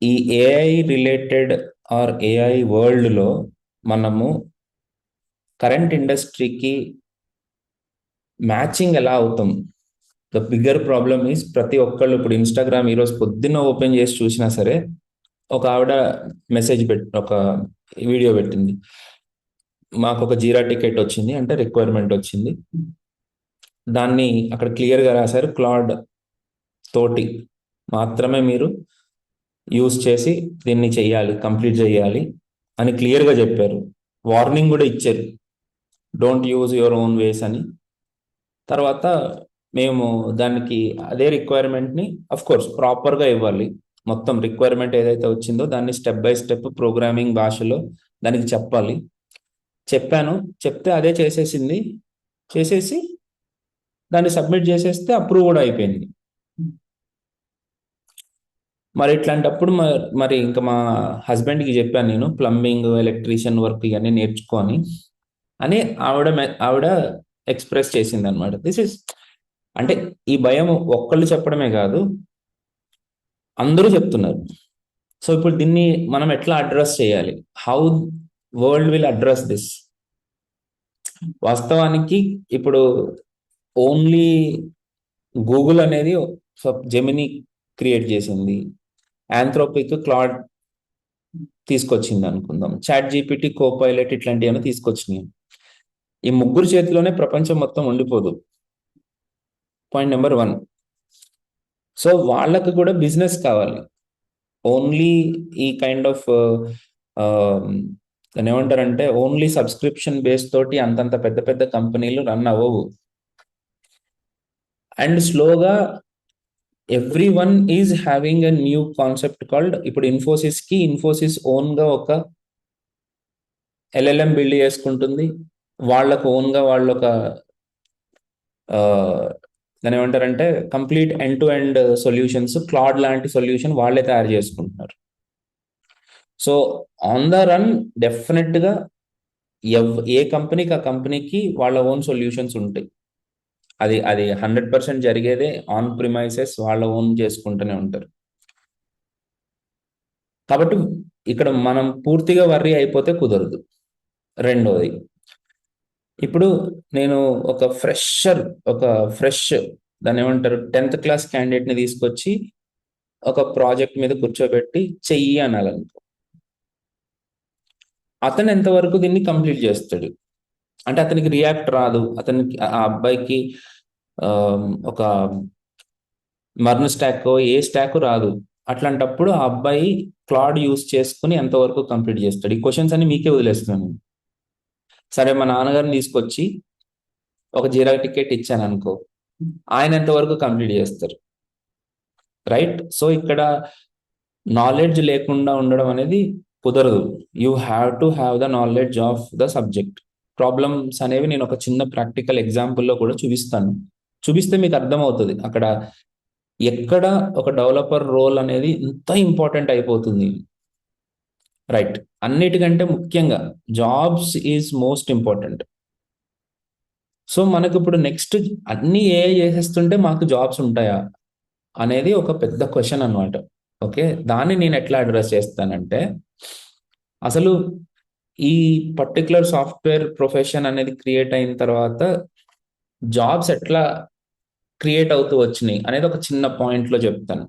ఈ AI related are AI వరల్డ్లో మనము కరెంట్ ఇండస్ట్రీకి మ్యాచింగ్ ఎలా అవుతాం? ద బిగ్గర్ ప్రాబ్లమ్ ఈస్ ప్రతి ఒక్కళ్ళు ఇప్పుడు ఇన్స్టాగ్రామ్ ఈరోజు పొద్దున్న ఓపెన్ చేసి చూసినా సరే ఒక ఆవిడ ఒక వీడియో పెట్టింది. మాకు ఒక జీరా టికెట్ వచ్చింది అంటే రిక్వైర్మెంట్ వచ్చింది. దాన్ని అక్కడ క్లియర్గా రాశారు, క్లాడ్ తోటి మాత్రమే మీరు యూజ్ చేసి దీన్ని చెయ్యాలి, కంప్లీట్ చేయాలి అని క్లియర్గా చెప్పారు. వార్నింగ్ కూడా ఇచ్చారు, don't use your own ways అని. తర్వాత మేము దానికి అదే రిక్వైర్మెంట్ని అఫ్ కోర్స్ ప్రాపర్గా ఇవ్వాలి. మొత్తం రిక్వైర్మెంట్ ఏదైతే వచ్చిందో దాన్ని స్టెప్ బై స్టెప్ ప్రోగ్రామింగ్ భాషలో దానికి చెప్పాలి. చెప్పాను, చెప్తే అదే చేసేసింది. చేసేసి దాన్ని సబ్మిట్ చేసేస్తే అప్రూవ్ కూడా అయిపోయింది. మరి ఇట్లాంటప్పుడు మరి ఇంకా మా హస్బెండ్కి చెప్పాను, నేను ప్లంబింగ్ ఎలక్ట్రీషియన్ వర్క్ ఇవన్నీ నేర్చుకొని అని ఆవిడ ఎక్స్ప్రెస్ చేసింది అనమాట. దిస్ ఇస్ అంటే ఈ భయం ఒక్కళ్ళు చెప్పడమే కాదు, అందరూ చెప్తున్నారు. సో ఇప్పుడు దీన్ని మనం ఎట్లా అడ్రస్ చేయాలి? How world will address this? వాస్తవానికి ఇప్పుడు ఓన్లీ గూగుల్ అనేది జెమిని క్రియేట్ చేసింది, ఆంథ్రోపిక్ క్లాడ్ తీసుకొచ్చింది అనుకుందాం, చాట్ జీపీటీ, కోపైలట్ ఇట్లాంటివన్నీ తీసుకొచ్చినాయి. ఈ ముగ్గురు చేతిలోనే ప్రపంచం మొత్తం ఉండిపోదు. Point number 1. సో వాళ్ళకు కూడా బిజినెస్ కావాలి. ఓన్లీ ఈ కైండ్ ఆఫ్ దాన్ని ఏమంటారంటే ఓన్లీ సబ్స్క్రిప్షన్ బేస్ తోటి అంతంత పెద్ద పెద్ద కంపెనీలు రన్ అవ్వవు. అండ్ స్లోగా every one is having a new concept called, ఇప్పుడు ఇన్ఫోసిస్ ఓన్గా ఒక ఎల్ఎల్ఎం బిల్డ్ చేసుకుంటుంది. వాళ్ళకు ఓన్గా వాళ్ళు ఒక దాని ఏమంటారంటే complete end to end solutions, cloud లాంటి సొల్యూషన్ వాళ్ళే తయారు చేసుకుంటున్నారు. సో ఆన్ ద రన్ డెఫినెట్గా ఏ కంపెనీకి ఆ కంపెనీకి వాళ్ళ ఓన్ సొల్యూషన్స్ ఉంటాయి. అది అది 100% జరిగేదే. ఆన్ ప్రిమైసెస్ వాళ్ళ ఓన్ చేసుకుంటూనే ఉంటారు. కాబట్టి ఇక్కడ మనం పూర్తిగా వర్రీ అయిపోతే కుదరదు. రెండోది, ఇప్పుడు నేను ఒక ఫ్రెష్ దాన్ని ఏమంటారు 10th క్లాస్ క్యాండిడేట్ని తీసుకొచ్చి ఒక ప్రాజెక్ట్ మీద కూర్చోబెట్టి చెయ్యి అనాలనుకో, అతను ఎంతవరకు దీన్ని కంప్లీట్ చేస్తాడు? అంటే అతనికి రియాక్ట్ రాదు, అతనికి ఆ అబ్బాయికి ఒక మర్న్ స్టాక్ ఏ స్టాక్ రాదు. అట్లాంటప్పుడు ఆ అబ్బాయి క్లాడ్ యూస్ చేసుకుని ఎంతవరకు కంప్లీట్ చేస్తాడు? ఈ క్వశ్చన్స్ అన్ని మీకే వదిలేస్తున్నాను. సరే, మా నాన్నగారిని తీసుకొచ్చి ఒక జీరా టికెట్ ఇచ్చాను అనుకో, ఆయన ఎంతవరకు కంప్లీట్ చేస్తారు? రైట్. సో ఇక్కడ నాలెడ్జ్ లేకుండా ఉండడం అనేది కుదరదు. You have to have the knowledge of the subject. Problems అనేవి నేను ఒక చిన్న ప్రాక్టికల్ ఎగ్జాంపుల్లో కూడా చూపిస్తాను. చూపిస్తే మీకు అర్థమవుతుంది అక్కడ ఎక్కడ ఒక డెవలపర్ రోల్ అనేది ఇంత ఇంపార్టెంట్ అయిపోతుంది. రైట్. అన్నిటికంటే ముఖ్యంగా jobs is most important. So మనకు ఇప్పుడు నెక్స్ట్ అన్ని ఏఐ చేసేస్తుంటే మాకు జాబ్స్ ఉంటాయా అనేది ఒక పెద్ద క్వశ్చన్ అనమాట. ఓకే, దాన్ని నేను ఎట్లా అడ్రస్ చేస్తానంటే, అసలు ఈ పర్టికులర్ సాఫ్ట్వేర్ ప్రొఫెషన్ అనేది క్రియేట్ అయిన తర్వాత జాబ్స్ ఎట్లా క్రియేట్ అవుతూ వచ్చినాయి అనేది ఒక చిన్న పాయింట్లో చెప్తాను.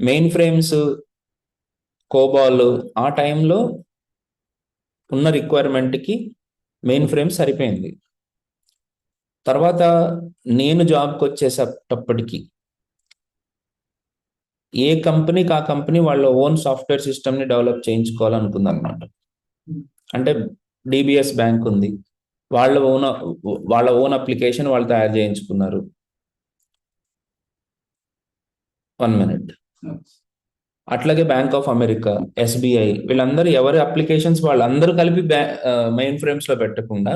మెయిన్ ఫ్రేమ్స్, కోబాల్ ఆ టైంలో ఉన్న రిక్వైర్మెంట్కి మెయిన్ ఫ్రేమ్ సరిపోయింది. తర్వాత నేను జాబ్కి వచ్చేటప్పటికి ఏ కంపెనీకి ఆ కంపెనీ వాళ్ళ ఓన్ సాఫ్ట్వేర్ సిస్టమ్ని డెవలప్ చేయించుకోవాలనుకుంది అనమాట. అంటే డిబిఎస్ బ్యాంక్ ఉంది, వాళ్ళ ఓన్ అప్లికేషన్ వాళ్ళు తయారు చేయించుకున్నారు. 1 minute. అట్లాగే బ్యాంక్ ఆఫ్ అమెరికా, ఎస్బీఐ, వీళ్ళందరూ ఎవరి అప్లికేషన్స్ వాళ్ళందరూ కలిపి మెయిన్ ఫ్రేమ్స్లో పెట్టకుండా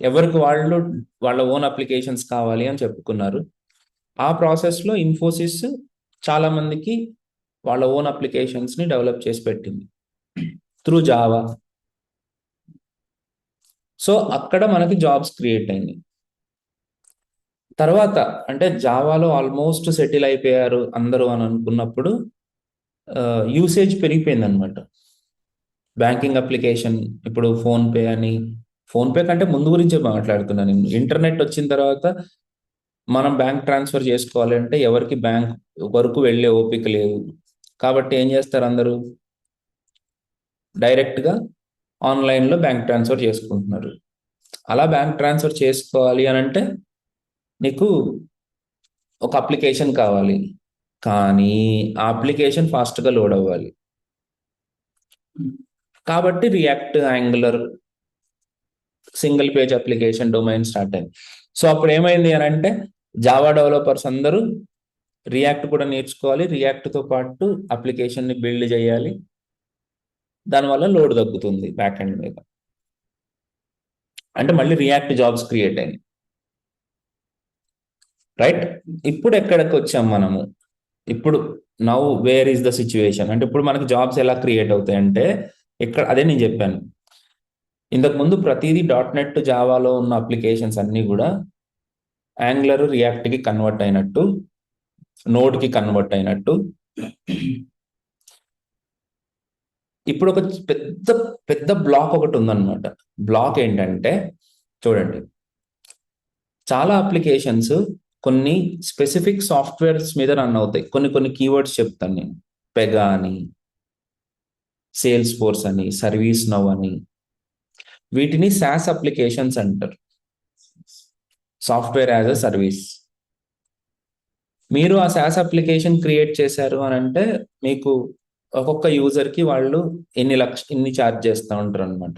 ఎవరికి వాళ్ళు వాళ్ళ ఓన్ అప్లికేషన్స్ కావాలి అని చెప్పుకున్నారు. ఆ ప్రాసెస్లో ఇన్ఫోసిస్ చాలా మందికి వాళ్ళ ఓన్ అప్లికేషన్స్ని డెవలప్ చేసి పెట్టింది త్రూ జావా. సో అక్కడ మనకి జాబ్స్ క్రియేట్ అయింది. తర్వాత అంటే జావాలో ఆల్మోస్ట్ సెటిల్ అయిపోయారు అందరూ అని అనుకున్నప్పుడు యూసేజ్ పెరిగిపోయింది అనమాట. బ్యాంకింగ్ అప్లికేషన్ ఇప్పుడు ఫోన్పే అని, ఫోన్పే కంటే ముందు గురించే మాట్లాడుతున్నాను నేను. ఇంటర్నెట్ వచ్చిన తర్వాత మనం బ్యాంక్ ట్రాన్స్ఫర్ చేసుకోవాలంటే ఎవరికి బ్యాంక్ వరకు వెళ్ళే ఓపిక లేదు. కాబట్టి ఏం చేస్తారు అందరూ, డైరెక్ట్గా ఆన్లైన్లో బ్యాంక్ ట్రాన్స్ఫర్ చేసుకుంటున్నారు. అలా బ్యాంక్ ట్రాన్స్ఫర్ చేసుకోవాలి అని అంటే నీకు ఒక అప్లికేషన్ కావాలి, కానీ ఆ అప్లికేషన్ ఫాస్ట్గా లోడ్ అవ్వాలి. కాబట్టి react, angular, single page application domain start అయింది. సో అప్పుడు ఏమైంది అని అంటే జావా డెవలపర్స్ అందరూ రియాక్ట్ కూడా నేర్చుకోవాలి, రియాక్ట్తో పాటు అప్లికేషన్ని బిల్డ్ చేయాలి, దానివల్ల లోడ్ తగ్గుతుంది బ్యాక్ ఎండ్ మీద. అంటే మళ్ళీ రియాక్ట్ జాబ్స్ క్రియేట్ అయింది. రైట్, ఇప్పుడు ఎక్కడికి వచ్చాం మనము, ఇప్పుడు now where is the situation అంటే ఇప్పుడు మనకి జాబ్స్ ఎలా క్రియేట్ అవుతాయి అంటే ఇక్కడ అదే నేను చెప్పాను ఇంతకుముందు, ప్రతిదీ .NET జావాలో ఉన్న అప్లికేషన్స్ అన్నీ కూడా యాంగులర్ రియాక్ట్కి కన్వర్ట్ అయినట్టు, నోడ్కి కన్వర్ట్ అయినట్టు ఇప్పుడు ఒక పెద్ద పెద్ద బ్లాక్ ఒకటి ఉందన్నమాట. బ్లాక్ ఏంటంటే చూడండి, చాలా అప్లికేషన్స్ కొన్ని స్పెసిఫిక్ సాఫ్ట్వేర్స్ మీద రన్ అవుతాయి. కొన్ని కొన్ని కీవర్డ్స్ చెప్తాను నేను, పెగా అని, సేల్స్ ఫోర్స్ అని, సర్వీస్ నౌ అని, వీటిని SaaS అప్లికేషన్స్ అంటారు, సాఫ్ట్వేర్ యాజ్ అ సర్వీస్. మీరు ఆ SaaS అప్లికేషన్ క్రియేట్ చేశారు అని అంటే మీకు ఒక్కొక్క యూజర్కి వాళ్ళు ఇన్ని ఛార్జ్ చేస్తూ ఉంటారు అనమాట.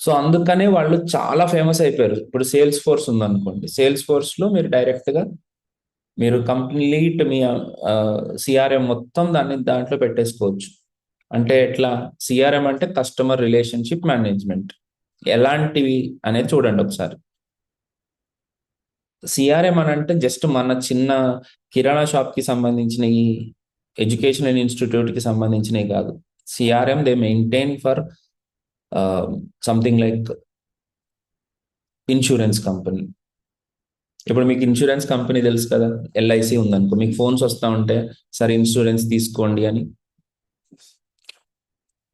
సో అందుకనే వాళ్ళు చాలా ఫేమస్ అయిపోయారు. ఇప్పుడు సేల్స్ ఫోర్స్ ఉందనుకోండి, సేల్స్ ఫోర్స్లో మీరు డైరెక్ట్గా మీరు కంప్లీట్ మీ సిఆర్ఎం మొత్తం దాంట్లో పెట్టేసుకోవచ్చు. అంటే ఎట్లా, సిఆర్ఎం అంటే కస్టమర్ రిలేషన్షిప్ మేనేజ్మెంట్ ఎలాంటివి అనేది చూడండి ఒకసారి. సిఆర్ఎం అని అంటే జస్ట్ మన చిన్న కిరాణా షాప్కి సంబంధించినవి, ఎడ్యుకేషనల్ ఇన్స్టిట్యూట్కి సంబంధించినవి కాదు. CRM they maintain for something like insurance company. ఇప్పుడు మీకు ఇన్సూరెన్స్ కంపెనీ తెలుసు కదా, ఎల్ఐసి ఉందనుకో, మీకు ఫోన్స్ వస్తూ ఉంటే సరే ఇన్సూరెన్స్ తీసుకోండి అని,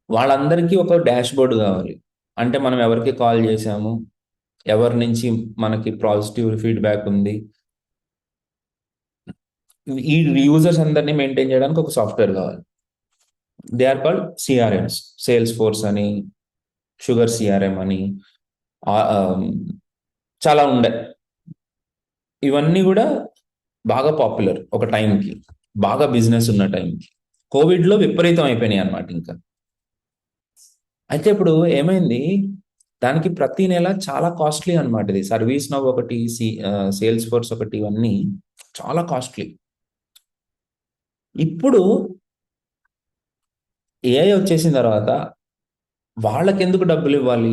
వాళ్ళందరికీ ఒక డాష్ బోర్డ్ కావాలి. అంటే మనం ఎవరికి కాల్ చేసాము, ఎవరి నుంచి మనకి పాజిటివ్ ఫీడ్బ్యాక్ ఉంది, ఈ యూజర్స్ అందరినీ మెయింటైన్ చేయడానికి ఒక సాఫ్ట్వేర్ కావాలి. They are called CRMs, Salesforce అని, షుగర్ సిఆర్ఎం అని, చాలా ఉండే. ఇవన్నీ కూడా బాగా పాపులర్ ఒక టైంకి, బాగా బిజినెస్ ఉన్న టైంకి. కోవిడ్లో విపరీతం అయిపోయినాయి అనమాట ఇంకా. అయితే ఇప్పుడు ఏమైంది, దానికి ప్రతి నెల చాలా కాస్ట్లీ అనమాట. ఇది సర్వీస్ నౌ ఒకటి, సేల్స్ ఫోర్స్ ఒకటి, ఇవన్నీ చాలా కాస్ట్లీ. ఇప్పుడు ఏఐ వచ్చేసిన తర్వాత వాళ్ళకి ఎందుకు డబ్బులు ఇవ్వాలి?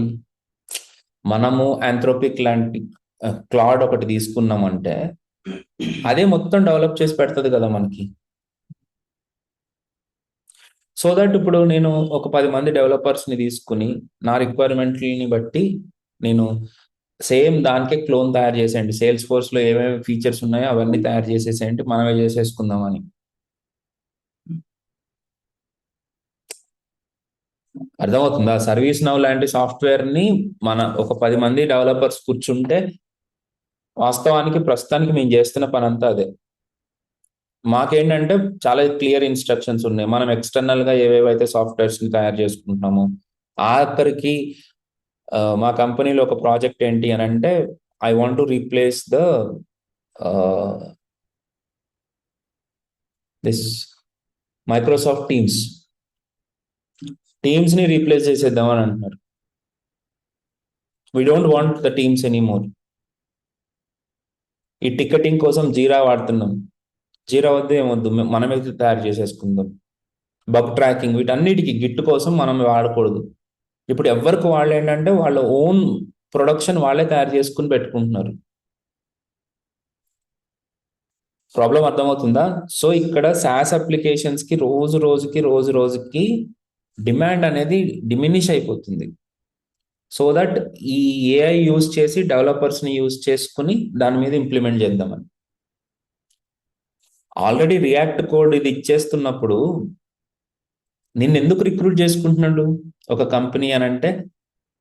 మనము ఆంథ్రోపిక్ లాంటి క్లాడ్ ఒకటి తీసుకున్నామంటే అదే మొత్తం డెవలప్ చేసి పెడుతుంది కదా మనకి. సో దట్ ఇప్పుడు నేను ఒక 10 మంది డెవలపర్స్ని తీసుకుని నా రిక్వైర్మెంట్ని బట్టి నేను సేమ్ దానికే క్లోన్ తయారు చేసేయండి, సేల్స్ ఫోర్స్లో ఏమేమి ఫీచర్స్ ఉన్నాయో అవన్నీ తయారు చేసేసేయండి, మనమే చేసేసుకుందామని. అర్థమవుతుందా? సర్వీస్ నౌ లాంటి సాఫ్ట్వేర్ని మన ఒక 10 మంది డెవలపర్స్ కూర్చుంటే, వాస్తవానికి ప్రస్తుతానికి మేము చేస్తున్న పని అంతా అదే. మాకేంటంటే చాలా క్లియర్ ఇన్స్ట్రక్షన్స్ ఉన్నాయి. మనం ఎక్స్టర్నల్గా ఏవేవైతే సాఫ్ట్వేర్స్ని తయారు చేసుకుంటున్నామో, ఆఖరికి మా కంపెనీలో ఒక ప్రాజెక్ట్ ఏంటి అని అంటే, I want to replace this Microsoft టీమ్స్ని రీప్లేస్ చేసేద్దామని అంటున్నారు. We don't want the Teams anymore. ఈ టికెటింగ్ కోసం జీరా వాడుతున్నాం, జీరా వద్దు ఏమొద్దు, మనమే తయారు చేసేసుకుందాం. బగ్ ట్రాకింగ్, వీటన్నిటికీ గిట్ కోసం మనం వాడకూడదు. ఇప్పుడు ఎవరికి వాళ్ళు ఏంటంటే వాళ్ళ ఓన్ ప్రొడక్షన్ వాళ్ళే తయారు చేసుకుని పెట్టుకుంటున్నారు. ప్రాబ్లం అర్థమవుతుందా? సో ఇక్కడ SaaS అప్లికేషన్స్కి రోజు రోజుకి డిమాండ్ అనేది డిమినిష్ అయిపోతుంది. సో దట్ ఈ ఏఐ యూజ్ చేసి డెవలపర్స్ని యూజ్ చేసుకుని దాని మీద ఇంప్లిమెంట్ చేద్దామని. ఆల్రెడీ రియాక్ట్ కోడ్ ఇది ఇచ్చేస్తున్నప్పుడు నిన్ను ఎందుకు రిక్రూట్ చేసుకుంటున్నాడు ఒక కంపెనీ అని అంటే,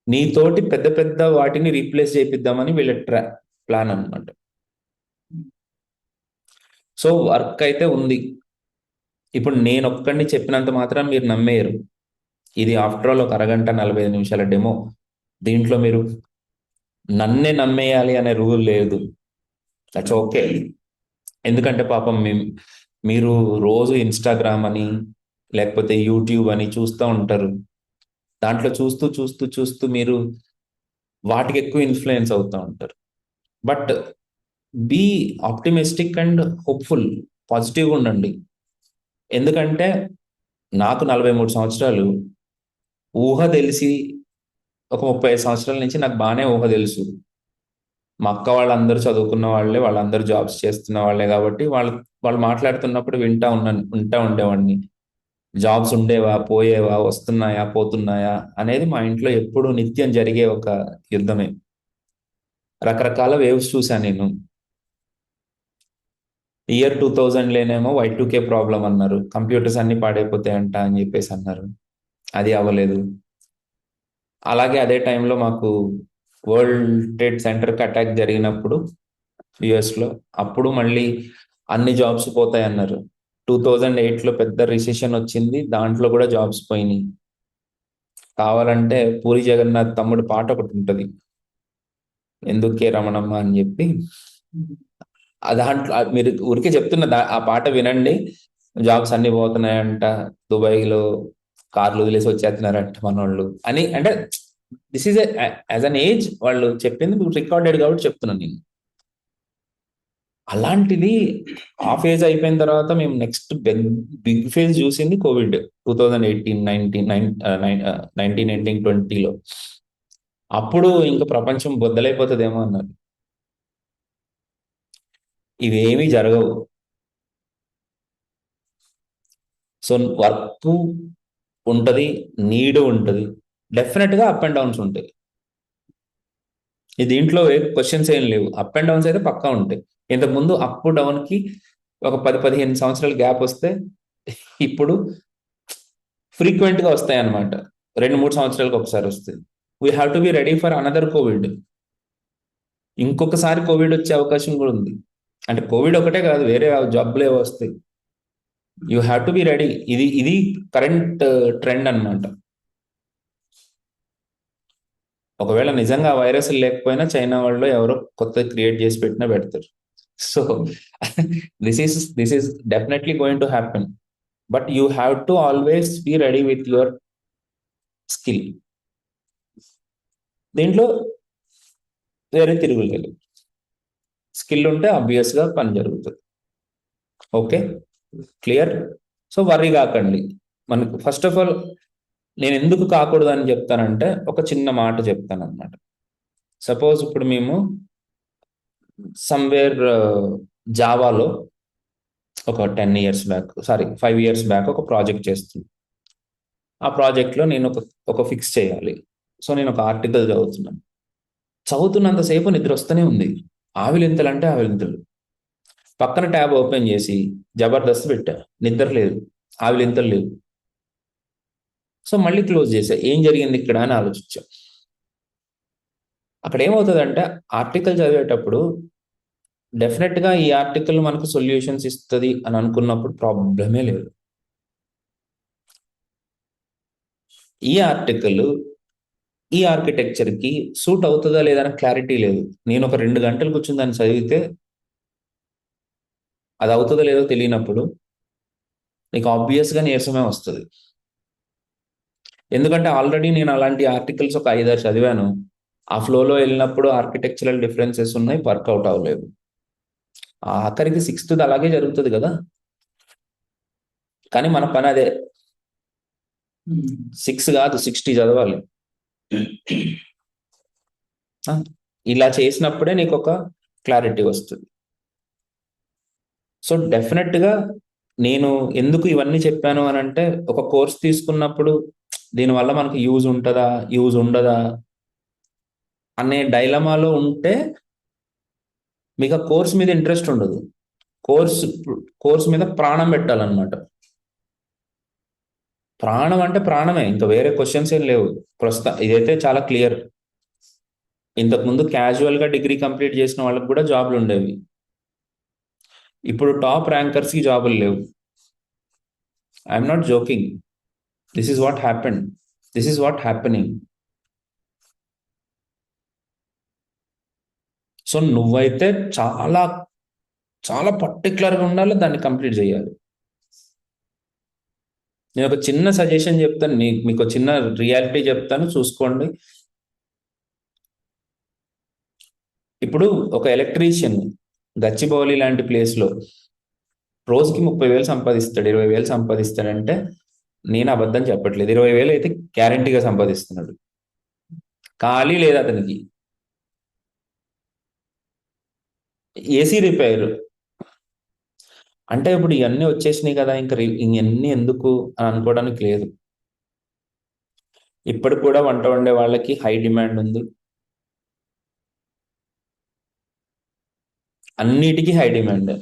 నీతోటి పెద్ద పెద్ద వాటిని రీప్లేస్ చేపిద్దామని వీళ్ళ ప్లాన్ అనమాట. సో వర్క్ అయితే ఉంది. ఇప్పుడు నేను ఒక్కడిని చెప్పినంత మాత్రం మీరు నమ్మేయరు. ఇది ఆఫ్టర్ ఆల్ ఒక అరగంట 45 నిమిషాల డెమో. దీంట్లో మీరు నన్నే నమ్మేయాలి అనే రూల్ లేదు. That's okay. ఎందుకంటే పాపం మీరు రోజు ఇన్స్టాగ్రామ్ అని లేకపోతే యూట్యూబ్ అని చూస్తూ ఉంటారు. దాంట్లో చూస్తూ చూస్తూ చూస్తూ మీరు వాటికి ఎక్కువ ఇన్ఫ్లుయెన్స్ అవుతూ ఉంటారు. But be optimistic and hopeful, పాజిటివ్గా ఉండండి. ఎందుకంటే నాకు 43 సంవత్సరాలు, ఊహ తెలిసి ఒక 35 సంవత్సరాల నుంచి నాకు బాగానే ఊహ తెలుసు. మా అక్క వాళ్ళందరూ చదువుకున్న వాళ్ళే, వాళ్ళందరూ జాబ్స్ చేస్తున్న వాళ్ళే కాబట్టి వాళ్ళు మాట్లాడుతున్నప్పుడు వింటా ఉండేవాడిని. జాబ్స్ ఉండేవా, పోయేవా, వస్తున్నాయా, పోతున్నాయా అనేది మా ఇంట్లో ఎప్పుడు నిత్యం జరిగే ఒక యుద్ధమే. రకరకాల వేవ్స్ చూశాను నేను. ఇయర్ 2000 Y2K ప్రాబ్లం అన్నారు, కంప్యూటర్స్ అన్ని పాడైపోతాయంట అని చెప్పేసి అన్నారు. అది అవ్వలేదు. అలాగే అదే టైంలో మాకు వరల్డ్ ట్రేడ్ సెంటర్కి అటాక్ జరిగినప్పుడు యుఎస్లో, అప్పుడు మళ్ళీ అన్ని జాబ్స్ పోతాయి అన్నారు. 2008లో పెద్ద రిసెషన్ వచ్చింది, దాంట్లో కూడా జాబ్స్ పోయినాయి. కావాలంటే పూరి జగన్నాథ్ తమ్ముడు పాట ఒకటి ఉంటుంది, ఎందుకే రమణమ్మ అని చెప్పి. దాంట్లో మీరు ఊరికే చెప్తున్న ఆ పాట వినండి. జాబ్స్ అన్ని పోతున్నాయంట, దుబాయ్లో కార్లు వదిలేసి వచ్చేస్తున్నారంట మనోళ్ళు అని. అంటే this is as an age వాళ్ళు చెప్పింది రికార్డెడ్ కాబట్టి చెప్తున్నాను నేను. అలాంటిది ఆ ఫేజ్ అయిపోయిన తర్వాత మేము నెక్స్ట్ బిగ్ ఫేజ్ చూసింది కోవిడ్ 2018, 19 ఎండింగ్ 20లో. అప్పుడు ఇంకా ప్రపంచం బొద్దలైపోతుందేమో అన్నారు. ఇవేమీ జరగవు. సో వర్క్ ఉంటుంది, నీడ్ ఉంటుంది, డెఫినెట్గా అప్ అండ్ డౌన్స్ ఉంటాయి. దీంట్లో క్వశ్చన్స్ ఏం లేవు. అప్ అండ్ డౌన్స్ అయితే పక్కా ఉంటాయి. ఇంతకుముందు అప్ డౌన్కి ఒక 10-15 సంవత్సరాల గ్యాప్ వస్తే ఇప్పుడు ఫ్రీక్వెంట్గా వస్తాయి అన్నమాట. 2-3 సంవత్సరాలకు ఒకసారి వస్తుంది. We have to be ready for another Covid. ఇంకొకసారి కోవిడ్ వచ్చే అవకాశం కూడా ఉంది. అంటే కోవిడ్ ఒకటే కాదు, వేరే జబ్బులే వస్తాయి. You have to be ready. ఇది కరెంట్ ట్రెండ్ అన్నమాట. ఒకవేళ నిజంగా వైరస్ లేకపోయినా చైనా వాళ్ళు ఎవరో కొత్త క్రియేట్ చేసి పెట్టినా పెడతారు. So this is definitely going to happen. But you have to always be ready with your skill. దీంట్లో వేరే తిరుగులేదు. స్కిల్ ఉంటే ఆబ్వియస్గా పని జరుగుతుంది. Okay, clear. సో వర్రీ కాకండి. మనకు ఫస్ట్ ఆఫ్ ఆల్ నేను ఎందుకు కాకూడదు అని చెప్తానంటే ఒక చిన్న మాట చెప్తాను అనమాట. సపోజ్ ఇప్పుడు మేము సమ్వేర్ జావాలో ఒక 5 ఇయర్స్ బ్యాక్ ఒక ప్రాజెక్ట్ చేస్తుంది. ఆ ప్రాజెక్ట్లో నేను ఒక ఫిక్స్ చేయాలి. సో నేను ఒక ఆర్టికల్ చదువుతున్నంతసేపు నిద్ర వస్తూనే ఉంది. ఆవిలింతలు అంటే ఆవిలింతలు. పక్కన ట్యాబ్ ఓపెన్ చేసి జబర్దస్త్ పెట్టా, నిద్ర లేదు, ఆవిలింతలు లేవు. సో మళ్ళీ క్లోజ్ చేసా, ఏం జరిగింది ఇక్కడ అని ఆలోచించా. అక్కడ ఏమవుతుందంటే ఆర్టికల్ చదివేటప్పుడు డెఫినెట్గా ఈ ఆర్టికల్ మనకు సొల్యూషన్స్ ఇస్తుంది అని అనుకున్నప్పుడు ప్రాబ్లమే లేదు. ఈ ఆర్టికల్ ఈ ఆర్కిటెక్చర్కి సూట్ అవుతుందా లేదా అని క్లారిటీ లేదు. నేను ఒక 2 గంటలు కూర్చుని దాన్ని చదివితే అది అవుతుందో లేదో తెలియనప్పుడు నీకు ఆబ్వియస్గా నీరసమే వస్తుంది. ఎందుకంటే ఆల్రెడీ నేను అలాంటి ఆర్టికల్స్ ఒక 5-6 చదివాను. ఆ ఫ్లోలో వెళ్ళినప్పుడు ఆర్కిటెక్చరల్ డిఫరెన్సెస్ ఉన్నాయి, వర్కౌట్ అవ్వలేదు. ఆఖరికి 6th అలాగే జరుగుతుంది కదా. కానీ మన పని అదే, 6 కాదు 60 చదవాలి. ఇలా చేసినప్పుడే నీకు ఒక క్లారిటీ వస్తుంది. సో డెఫినెట్గా నేను ఎందుకు ఇవన్నీ చెప్పాను అని అంటే, ఒక కోర్స్ తీసుకున్నప్పుడు దీనివల్ల మనకు యూజ్ ఉంటుందా, యూజ్ ఉండదా అనే డైలమాలో ఉంటే మీకు ఆ కోర్స్ మీద ఇంట్రెస్ట్ ఉండదు. కోర్స్ కోర్స్ మీద ప్రాణం పెట్టాలన్నమాట. ప్రాణం అంటే ప్రాణమే, ఇంకా వేరే క్వశ్చన్స్ ఏం లేవు. ఇదైతే చాలా క్లియర్. ఇంతకుముందు క్యాజువల్ గా డిగ్రీ కంప్లీట్ చేసిన వాళ్ళకి కూడా జాబ్లు ఉండేవి. ఇప్పుడు టాప్ ర్యాంకర్స్ కి జాబులు లేవు. I'm not joking. This is what happened. This is what happening. So నువ్వైతే చాలా చాలా పర్టికులర్గా ఉండాలి, దాన్ని కంప్లీట్ చేయాలి. నేను ఒక చిన్న సజెషన్ చెప్తాను, మీకు ఒక చిన్న రియాలిటీ చెప్తాను, చూసుకోండి. ఇప్పుడు ఒక ఎలక్ట్రీషియన్ గచ్చిబౌలి లాంటి ప్లేస్లో రోజుకి 30,000 సంపాదిస్తాడు, 20,000 సంపాదిస్తాడంటే నేను అబద్ధం చెప్పట్లేదు. 20,000 అయితే గ్యారంటీగా సంపాదిస్తున్నాడు. ఖాళీ లేదు అతనికి. ఏసీ రిపేర్ అంటే ఇప్పుడు ఇవన్నీ వచ్చేసినాయి కదా, ఇంకా ఇవన్నీ ఎందుకు అని అనుకోవడానికి లేదు. ఇప్పటికి కూడా వంట వండే వాళ్ళకి హై డిమాండ్ ఉంది. అన్నిటికీ హై డిమాండ్.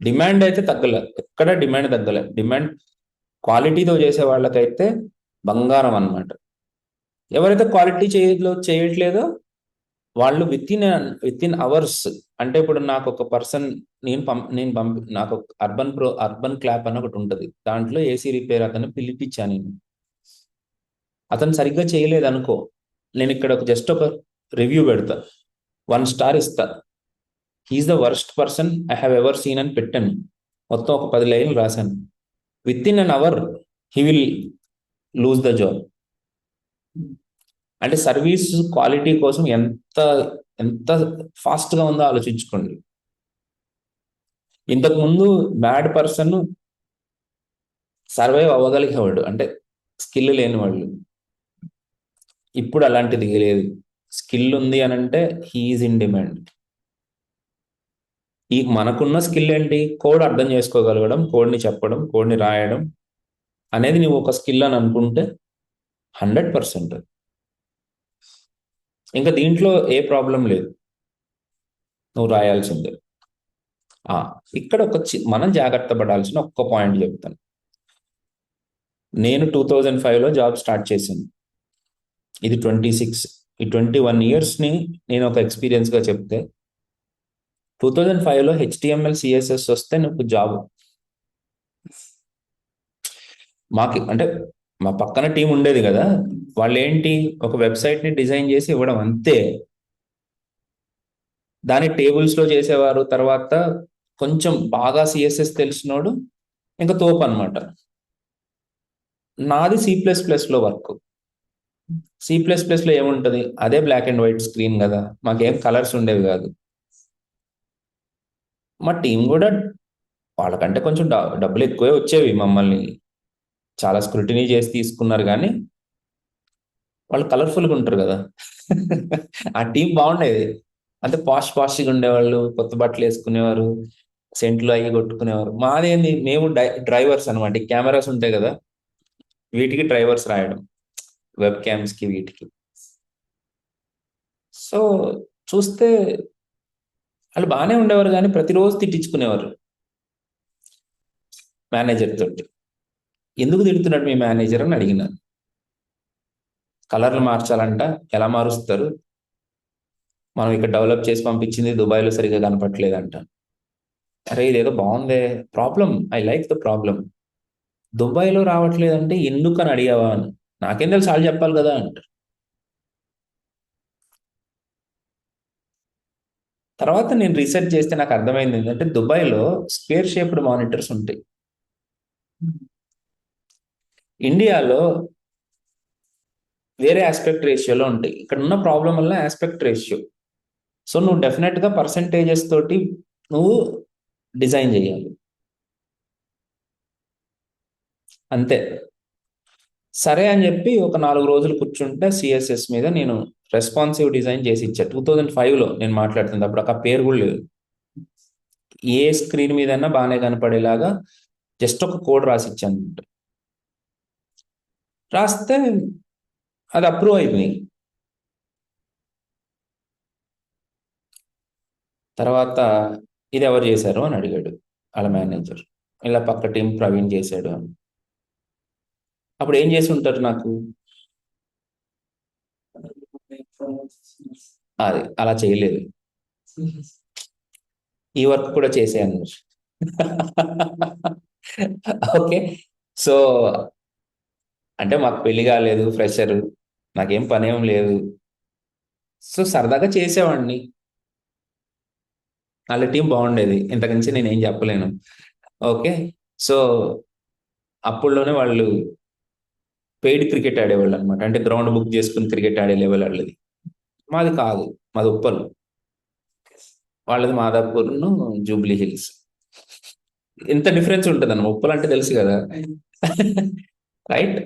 డిమాండ్ అయితే తగ్గలే, ఎక్కడ డిమాండ్ తగ్గలే. డిమాండ్ క్వాలిటీతో చేసే వాళ్ళకైతే బంగారం అన్నమాట. ఎవరైతే క్వాలిటీ చేయట్లేదో వాళ్ళు విత్ ఇన్ అవర్స్, అంటే ఇప్పుడు నాకు ఒక పర్సన్, నాకు అర్బన్ క్లాప్ అని ఒకటి ఉంటుంది, దాంట్లో ఏసీ రిపేర్ అతను పిలిపించాను నేను. అతను సరిగ్గా చేయలేదు అనుకో, నేను ఇక్కడ జస్ట్ ఒక రివ్యూ పెడతా, 1 స్టార్ ఇస్తా. He's the worst person I have ever seen అని పెట్టాను. మొత్తం ఒక 10 లైన్లు రాశాను. Within an hour he will lose the job. అంటే సర్వీస్ క్వాలిటీ కోసం ఎంత ఎంత ఫాస్ట్గా ఉందో ఆలోచించుకోండి. ఇంతకు ముందు బ్యాడ్ పర్సన్ సర్వైవ్ అవ్వగలిగేవాడు, అంటే స్కిల్ లేని వాళ్ళు. ఇప్పుడు అలాంటిది లేదు. స్కిల్ ఉంది అని అంటే హీఈస్ ఇన్ డిమాండ్. మనకున్న స్కిల్ ఏంటి? కోడ్ అర్థం చేసుకోగలగడం, కోడ్ని చెప్పడం, కోడ్ని రాయడం అనేది నువ్వు ఒక స్కిల్ అని అనుకుంటే 100%. ఇంకా దీంట్లో ఏ ప్రాబ్లం లేదు, నువ్వు రాయాల్సిందే. ఇక్కడ మనం జాగ్రత్త పడాల్సిన ఒక్క పాయింట్ చెప్తాను. నేను 2005లో జాబ్ స్టార్ట్ చేశాను. ఇది 26, ఈ 21 ఇయర్స్ని నేను ఒక ఎక్స్పీరియన్స్గా చెప్తే, 2005లో HTML CSS వస్తే నాకు జాబ్. అంటే మా పక్కన టీం ఉండేది కదా, వాళ్ళు ఏంటి, ఒక వెబ్సైట్ని డిజైన్ చేసి ఇవ్వడం అంతే. దాని టేబుల్స్లో చేసేవారు. తర్వాత కొంచెం బాగా CSS తెలిసినోడు ఇంకా తోపు అనమాట. నాది C++లో వర్క్. C++లో ఏముంటుంది, అదే బ్లాక్ అండ్ వైట్ స్క్రీన్ కదా, మాకేం కలర్స్ ఉండేవి కాదు. మా టీం కూడా వాళ్ళకంటే కొంచెం డబ్బులు ఎక్కువే వచ్చేవి, మమ్మల్ని చాలా స్క్రూటినీ చేసి తీసుకున్నారు, కానీ వాళ్ళు కలర్ఫుల్గా ఉంటారు కదా. ఆ టీం బాగుండేది. అంటే పాష్గా ఉండేవాళ్ళు, కొత్త బట్టలు వేసుకునేవారు, సెంట్లు అయ్యి కొట్టుకునేవారు. మాదేంది, మేము డ్రైవర్స్ అనమాట. ఈ కెమెరాస్ ఉంటాయి కదా, వీటికి డ్రైవర్స్ రాయడం, వెబ్ క్యామ్స్కి, వీటికి. సో చూస్తే వాళ్ళు బాగానే ఉండేవారు, కానీ ప్రతిరోజు తిట్టించుకునేవారు మేనేజర్ తోటి. ఎందుకు తిడుతున్నాడు మీ మేనేజర్ అని అడిగినాను. కలర్లు మార్చాలంట, ఎలా మారుస్తారు, మనం ఇక్కడ డెవలప్ చేసి పంపించింది దుబాయ్లో సరిగా కనపట్లేదంట. అరే ఇదేదో బాగుందే, problem, I like the problem. దుబాయ్లో రావట్లేదంటే ఎందుకు అని అడిగావా అని. నాకేం తెలుసు, వాళ్ళు చెప్పాలి కదా అంటారు. తర్వాత నేను రీసెర్చ్ చేస్తే నాకు అర్థమైంది ఏంటంటే, దుబాయ్లో స్క్వేర్ షేప్డ్ మానిటర్స్ ఉంటాయి. ఇండియాలో వేరే ఆస్పెక్ట్ రేషియోలో ఉంటాయి. ఇక్కడ ఉన్న ప్రాబ్లం వల్ల ఆస్పెక్ట్ రేషియో. సో నువ్వు డెఫినెట్గా పర్సంటేజెస్ తోటి నువ్వు డిజైన్ చేయాలి, అంతే. సరే అని చెప్పి ఒక 4 రోజులు కూర్చుంటే CSS మీద నేను రెస్పాన్సివ్ డిజైన్ చేసి ఇచ్చా. 2005లో నేను మాట్లాడుతుంది, అప్పుడు ఆ పేరు కూడా లేదు. ఏ స్క్రీన్ మీదన్నా బాగానే కనపడేలాగా జస్ట్ ఒక కోడ్ రాసి ఇచ్చాను. రాస్తే అది అప్రూవ్ అయింది. తర్వాత ఇది ఎవరు చేశారు అని అడిగాడు వాళ్ళ మేనేజర్. ఇలా పక్క టీం ప్రవీణ్ చేశాడు అని. అప్పుడు ఏం చేసి ఉంటారు నాకు? అది అలా చేయలేదు, ఈ వర్క్ కూడా చేసేయను. ఓకే. సో అంటే మాకు పెళ్లి కాలేదు, ఫ్రెషర్, నాకేం పనేం లేదు. సో సరదాగా చేసేవాడిని. వాళ్ళ టీం బాగుండేది, ఇంతకుమించి నేను ఏం చెప్పలేను. ఓకే. సో అప్పుడులోనే వాళ్ళు పెయిడ్ క్రికెట్ ఆడేవాళ్ళు అనమాట. అంటే గ్రౌండ్ బుక్ చేసుకుని క్రికెట్ ఆడే లెవెల్ వాళ్ళది. మాది కాదు, మాది ఉప్పల్. వాళ్ళది మాదాపూర్ను జూబ్లీ హిల్స్. ఇంత డిఫరెన్స్ ఉంటుంది అన్న, ఉప్పల్ అంటే తెలుసు కదా. రైట్.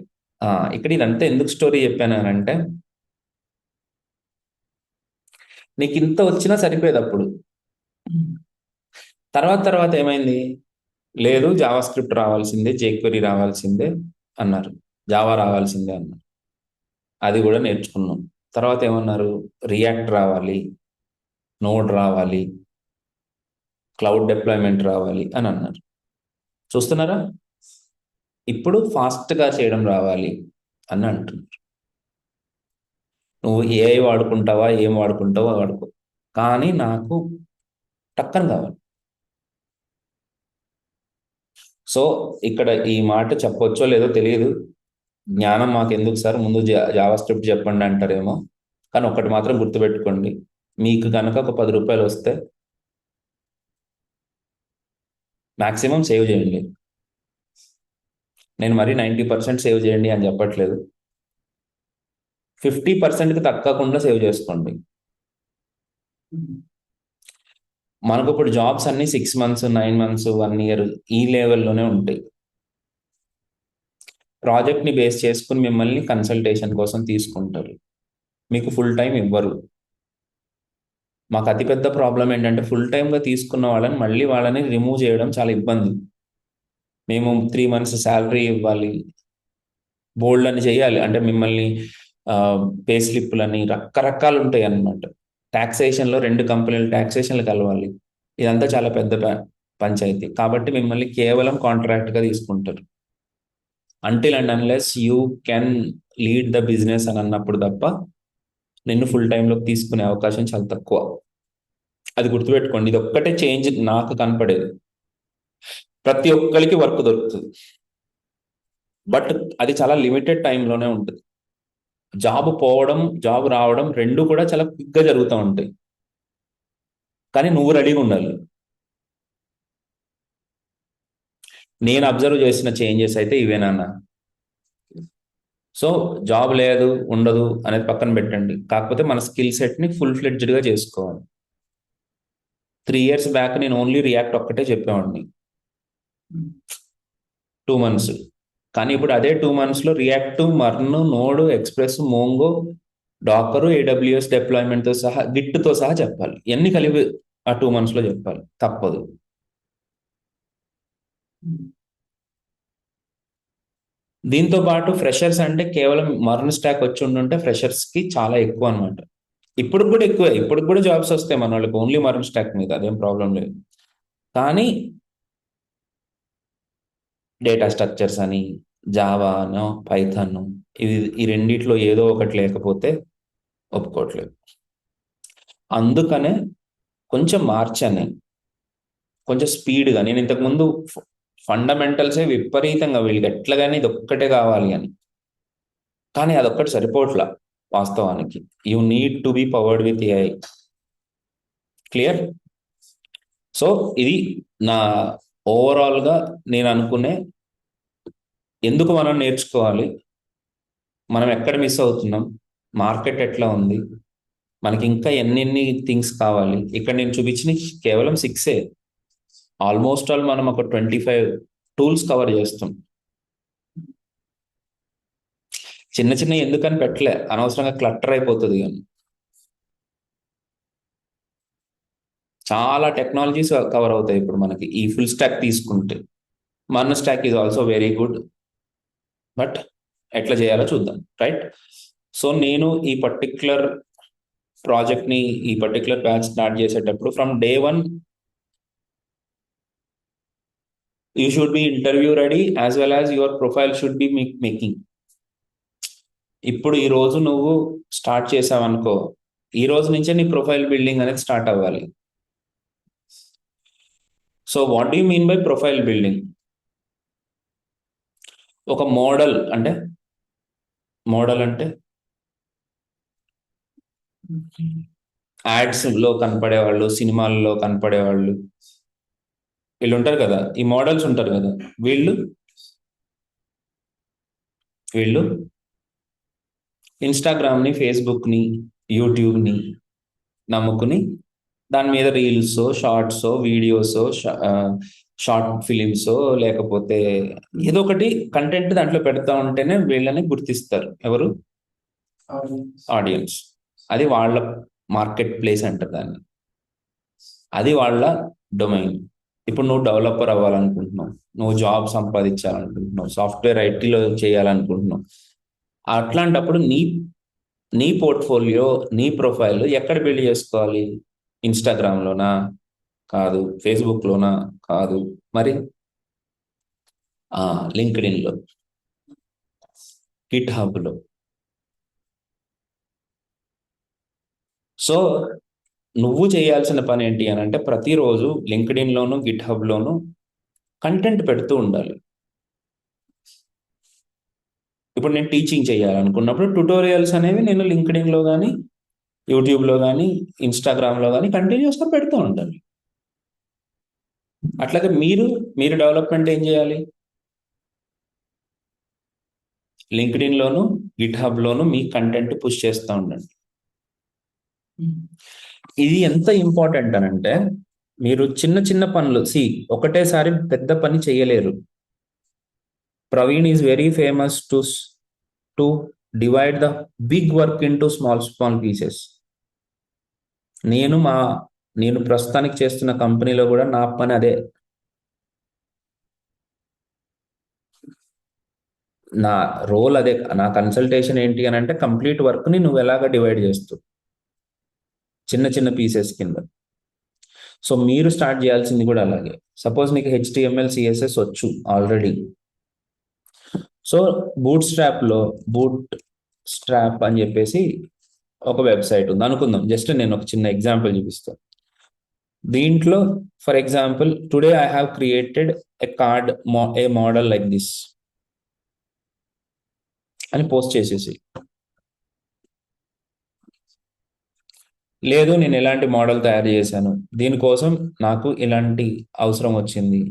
ఇక్కడ ఇదంతా ఎందుకు స్టోరీ చెప్పాను అని అంటే, నీకు ఇంత వచ్చినా సరిపోయేది అప్పుడు. తర్వాత తర్వాత ఏమైంది? లేదు, జావా స్క్రిప్ట్ రావాల్సిందే, జేక్వెరీ రావాల్సిందే అన్నారు, జావా రావాల్సిందే అన్నారు. అది కూడా నేర్చుకున్నాం. తర్వాత ఏమన్నారు? రియాక్ట్ రావాలి, నోడ్ రావాలి, క్లౌడ్ డిప్లాయ్మెంట్ రావాలి అని అన్నారు. చూస్తున్నారా? ఇప్పుడు ఫాస్ట్గా చేయడం రావాలి అని అంటున్నారు. నువ్వు ఏఐ వాడుకుంటావా, ఏం వాడుకుంటావో వాడుకో, కానీ నాకు టక్కన కావాలి. సో ఇక్కడ ఈ మాట చెప్పొచ్చో లేదో తెలియదు. జ్ఞానం మాకెందుకు సార్, ముందు జావా స్క్రిప్ట్ చెప్పండి అంటారేమో. కానీ ఒక్కటి మాత్రం గుర్తుపెట్టుకోండి, మీకు కనుక ఒక 10 రూపాయలు వస్తే మాక్సిమం సేవ్ చేయండి. నేను మరీ 90% సేవ్ చేయండి అని చెప్పట్లేదు. 50%కి తగ్గకుండా సేవ్ చేసుకోండి. మనకు ఇప్పుడు జాబ్స్ అన్ని 6 మంత్స్, 9 మంత్స్, 1 ఇయర్ ఈ లెవెల్లోనే ఉంటాయి. ప్రాజెక్ట్ని బేస్ చేసుకుని మిమ్మల్ని కన్సల్టేషన్ కోసం తీసుకుంటారు, మీకు ఫుల్ టైం ఇవ్వరు. మాకు అతిపెద్ద ప్రాబ్లం ఏంటంటే, ఫుల్ టైంగా తీసుకున్న వాళ్ళని మళ్ళీ వాళ్ళని రిమూవ్ చేయడం చాలా ఇబ్బంది. మేము 3 మంత్స్ శాలరీ ఇవ్వాలి, బోల్డ్ అని చేయాలి. అంటే మిమ్మల్ని పే స్లిప్లని రకరకాలు ఉంటాయి అన్నమాట. టాక్సేషన్లో 2 కంపెనీలు టాక్సేషన్లు కలవాలి. ఇదంతా చాలా పెద్ద పంచాయతీ. కాబట్టి మిమ్మల్ని కేవలం కాంట్రాక్ట్గా తీసుకుంటారు. Until and unless you can lead the business అని అన్నప్పుడు తప్ప నిన్ను ఫుల్ టైంలోకి తీసుకునే అవకాశం చాలా తక్కువ. అది గుర్తుపెట్టుకోండి. ఇది ఒక్కటే చేంజ్ నాకు కనపడేది. ప్రతి ఒక్కరికి వర్క్ దొరుకుతుంది, బట్ అది చాలా లిమిటెడ్ టైంలోనే ఉంటుంది. జాబ్ పోవడం, జాబ్ రావడం రెండు కూడా చాలా క్విక్గా జరుగుతూ ఉంటాయి. కానీ నువ్వు రెడీగా ఉండాలి. నేను అబ్జర్వ్ చేసిన చేంజెస్ అయితే ఇవేనన్నా. సో జాబ్ లేదు, ఉండదు అనేది పక్కన పెట్టండి. కాకపోతే మన స్కిల్ సెట్ని ఫుల్ ఫ్లెడ్జ్డ్గా చేసుకోవాలి. 3 years బ్యాక్ నేను ఓన్లీ రియాక్ట్ ఒక్కటే చెప్పేవాడిని 2 months. కానీ ఇప్పుడు అదే 2 monthsలో React, MERN, Node, Express, Mongo, Docker, AWS డిప్లాయ్మెంట్తో సహా, గిట్తో సహా చెప్పాలి. ఎన్ని కలిపి ఆ 2 monthsలో చెప్పాలి, తప్పదు. దీంతో పాటు ఫ్రెషర్స్ అంటే కేవలం మర్న్ స్టాక్ వచ్చి ఉండుంటే ఫ్రెషర్స్కి చాలా ఎక్కువ అనమాట. ఇప్పుడు కూడా ఎక్కువే, ఇప్పుడు కూడా జాబ్స్ వస్తాయి మన వాళ్ళకి ఓన్లీ మర్న్ స్టాక్ మీద, అదేం ప్రాబ్లం లేదు. కానీ డేటా స్ట్రక్చర్స్ అని, జావానో, పైథాన్, ఇవి ఈ రెండిట్లో ఏదో ఒకటి లేకపోతే ఒప్పుకోవట్లేదు. అందుకనే కొంచెం మార్చాను నేను, కొంచెం స్పీడ్గా. నేను ఇంతకుముందు ఫండమెంటల్సే విపరీతంగా, వీళ్ళకి ఎట్లాగానే ఇది ఒక్కటే కావాలి అని. కానీ అదొక్కటి సరిపోవట్లా వాస్తవానికి. You need to be powered with AI. Clear? So ఇది నా ఓవరాల్గా నేను అనుకునే, ఎందుకు మనం నేర్చుకోవాలి, మనం ఎక్కడ మిస్ అవుతున్నాం, మార్కెట్ ఎట్లా ఉంది, మనకి ఇంకా ఎన్నెన్ని థింగ్స్ కావాలి. ఇక్కడ నేను చూపించిన కేవలం 6. ఆల్మోస్ట్ ఆల్ మనం ఒక 25 టూల్స్ కవర్ చేస్తాం. చిన్న చిన్న ఎందుకని పెట్టలే, అనవసరంగా క్లటర్ అయిపోతుంది. కానీ చాలా టెక్నాలజీస్ కవర్ అవుతాయి ఇప్పుడు మనకి ఈ ఫుల్ స్టాక్ తీసుకుంటే. MERN stack is also very good, but ఎట్లా చేయాలో చూద్దాం. రైట్. సో నేను ఈ పర్టిక్యులర్ ప్రాజెక్ట్ ని, ఈ పర్టికులర్ బ్యాచ్ స్టార్ట్ చేసేటప్పుడు from day one you should be interview ready as well as your profile should be making. ఇప్పుడు ఈ రోజు నువ్వు స్టార్ట్ చేసావనుకో, ఈ రోజు నుంచే నీ ప్రొఫైల్ బిల్డింగ్ అనేది స్టార్ట్ అవ్వాలి. So what do you mean by profile building? ఒక మోడల్ అంటే యాడ్స్ లో కనపడేవాళ్ళు, సినిమాల్లో కనపడేవాళ్ళు, వీళ్ళు ఉంటారు కదా, ఈ మోడల్స్ ఉంటారు కదా, వీళ్ళు వీళ్ళు ఇన్స్టాగ్రామ్ ని, ఫేస్బుక్ ని, యూట్యూబ్ ని నమ్ముకుని దాని మీద reels, shorts, videos, short films, లేకపోతే ఏదో ఒకటి కంటెంట్ దాంట్లో పెడతా ఉంటేనే వీళ్ళని గుర్తిస్తారు. ఎవరు? ఆడియన్స్. అది వాళ్ళ మార్కెట్ ప్లేస్ అంటారు దాన్ని, అది వాళ్ళ డొమైన్. ఇప్పుడు నువ్వు డెవలపర్ అవ్వాలనుకుంటున్నావు, నువ్వు జాబ్ సంపాదించాలనుకుంటున్నావు, సాఫ్ట్వేర్ ఐటీలో చేయాలనుకుంటున్నావు, అట్లాంటప్పుడు నీ నీ పోర్ట్ఫోలియో, నీ ప్రొఫైల్ ఎక్కడ బిల్డ్ చేసుకోవాలి? ఇన్స్టాగ్రామ్లోనా? కాదు. ఫేస్బుక్లోనా? కాదు. మరి లింక్డ్ఇన్లో, గిట్ హబ్లో. సో నువ్వు చేయాల్సిన పని ఏంటి అని అంటే, ప్రతిరోజు లింక్డ్ఇన్లోను, గిట్ హబ్లోను కంటెంట్ పెడుతూ ఉండాలి. ఇప్పుడు నేను టీచింగ్ చేయాలనుకున్నప్పుడు ట్యుటోరియల్స్ అనేవి నేను లింక్డ్ఇన్లో కానీ, యూట్యూబ్లో కానీ, ఇన్స్టాగ్రామ్లో కానీ కంటిన్యూస్గా పెడుతూ ఉండాలి. అట్లాగే మీరు డెవలప్మెంట్ ఏం చేయాలి? లింక్డ్ఇన్లోను, గిట్ హబ్లోను మీ కంటెంట్ పుష్ చేస్తూ ఉండండి. ఇది ఎంత ఇంపార్టెంట్ అనంటే, మీరు చిన్న చిన్న పనులు ఒకటేసారి పెద్ద పని చేయలేరు. Praveen is very famous to divide the big work into small small pieces. నేను ప్రస్తుతానికి చేస్తున్న కంపెనీలో కూడా నా పని అదే. నా రోల్ అదే. నా కన్సల్టేషన్ ఏంటి అని అంటే, కంప్లీట్ వర్క్ ని నువ్వు ఎలాగ డివైడ్ చేస్తూ చిన్న చిన్న పీసెస్ కింద. సో మీరు స్టార్ట్ చేయాల్సింది కూడా అలాగే. సపోజ్ నీకు HTML CSS వచ్చు ఆల్రెడీ. సో బూట్ స్ట్రాప్ అని చెప్పేసి ఒక వెబ్సైట్ ఉంది అనుకుందాం. జస్ట్ నేను ఒక చిన్న ఎగ్జాంపుల్ చూపిస్తాను. దీంట్లో for example, today I have created a model like this అని పోస్ట్ చేసేసి, లేదు నేను ఎలాంటి మోడల్ తయారు చేశాను, దీనికోసం నాకు ఇలాంటి అవసరం వచ్చింది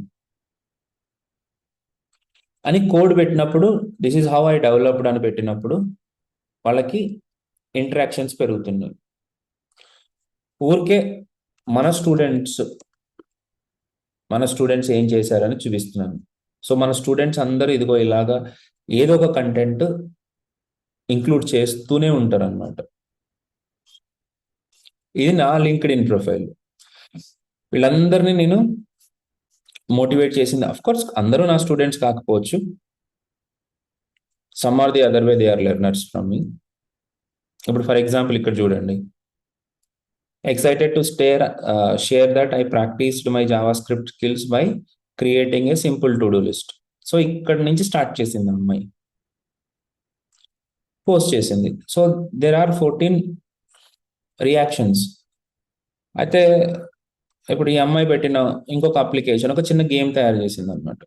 అని కోడ్ పెట్టినప్పుడు, this is how I developed అని పెట్టినప్పుడు వాళ్ళకి ఇంటరాక్షన్స్ పెరుగుతున్నాయి. ఊరికే మన స్టూడెంట్స్ ఏం చేశారని చూపిస్తున్నాను. సో మన స్టూడెంట్స్ అందరూ ఇదిగో ఇలాగా ఏదో ఒక కంటెంట్ ఇంక్లూడ్ చేస్తూనే ఉంటారు అనమాట. ఇది నా లింక్డ్ఇన్ ప్రొఫైల్. వీళ్ళందరినీ నేను మోటివేట్ చేసింది. అఫ్ కోర్స్ అందరూ నా స్టూడెంట్స్ కాకపోవచ్చు. Some are the other way they are learners from me. ఇప్పుడు ఫర్ ఎగ్జాంపుల్ ఇక్కడ చూడండి, excited to share that I practised my JavaScript skills by creating a simple to do list. So ఇక్కడ నుంచి start చేసింది అమ్మాయి, post చేసింది. So there are 14 reactions. అయితే ఇప్పుడు ఈ అమ్మాయి పెట్టిన ఇంకొక అప్లికేషన్ ఒక చిన్న గేమ్ తయారు చేసింది అనమాట.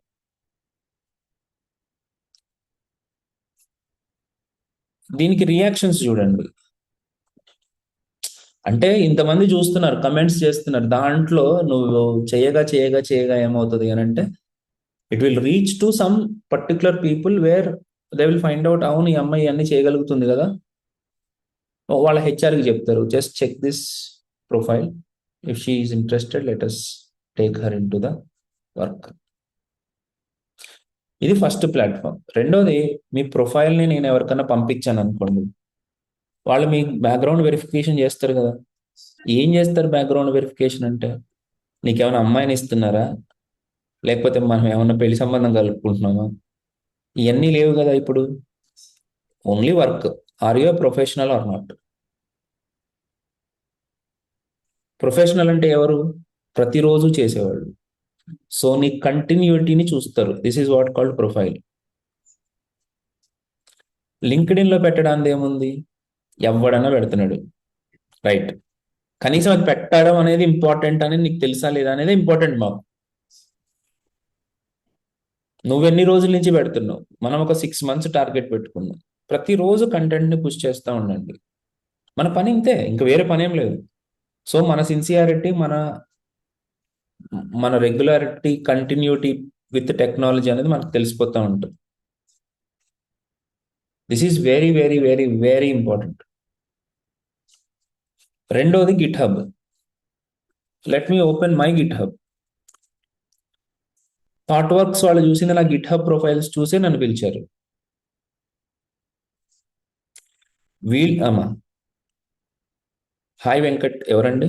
దీనికి రియాక్షన్స్ చూడండి. అంటే ఇంతమంది చూస్తున్నారు, కమెంట్స్ చేస్తున్నారు. దాంట్లో నువ్వు చేయగా చేయగా చేయగా ఏమవుతుంది అని అంటే, it will reach to some particular people where they will find out, అవును ఈ అమ్మాయి అన్ని చేయగలుగుతుంది కదా. వాళ్ళ హెచ్ఆర్కి చెప్తారు, just check this profile, if she is interested let us take her in to the work. ఇది ఫస్ట్ ప్లాట్ఫామ్. రెండోది, మీ ప్రొఫైల్ని నేను ఎవరికైనా పంపించాను అనుకోండి, వాళ్ళు మీ బ్యాక్గ్రౌండ్ వెరిఫికేషన్ చేస్తారు కదా. ఏం చేస్తారు బ్యాక్గ్రౌండ్ వెరిఫికేషన్ అంటే? నీకేమైనా అమ్మాయిని ఇస్తున్నారా, లేకపోతే మనం ఏమన్నా పెళ్లి సంబంధం కలుపుకుంటున్నామా? ఇవన్నీ లేవు కదా ఇప్పుడు. Only work. Are you professional or not? Professional అంటే ఎవరు? ప్రతిరోజు చేసేవాళ్ళు. సో నీ కంటిన్యూటీని చూస్తారు. This is what called profile. LinkedIn లో పెట్టడానికి ఏముంది? ఎవడన్నా పెడుతున్నాడు, రైట్? కనీసం అది పెట్టడం అనేది ఇంపార్టెంట్ అని నీకు తెలుసా లేదా అనేది ఇంపార్టెంట్ మాకు. నువ్వెన్ని రోజుల నుంచి పెడుతున్నావు? మనం ఒక 6 months టార్గెట్ పెట్టుకున్నాం. ప్రతిరోజు కంటెంట్ ని పుష్ చేస్తూ ఉండండి. మన పని ఇంతే, ఇంకా వేరే పని ఏం లేదు. సో మన సిన్సియారిటీ, మన మన రెగ్యులారిటీ, కంటిన్యూటీ విత్ టెక్నాలజీ అనేది మనకు తెలిసిపోతూ ఉంటుంది. This is very very very very important. రెండోది GitHub. Let me open my GitHub. ThoughtWorks వాళ్ళు చూసింది నా గిట్ హబ్ ప్రొఫైల్స్ చూసే నన్ను పిలిచారు. అమ్మా, హాయ్ వెంకట్ ఎవరండి?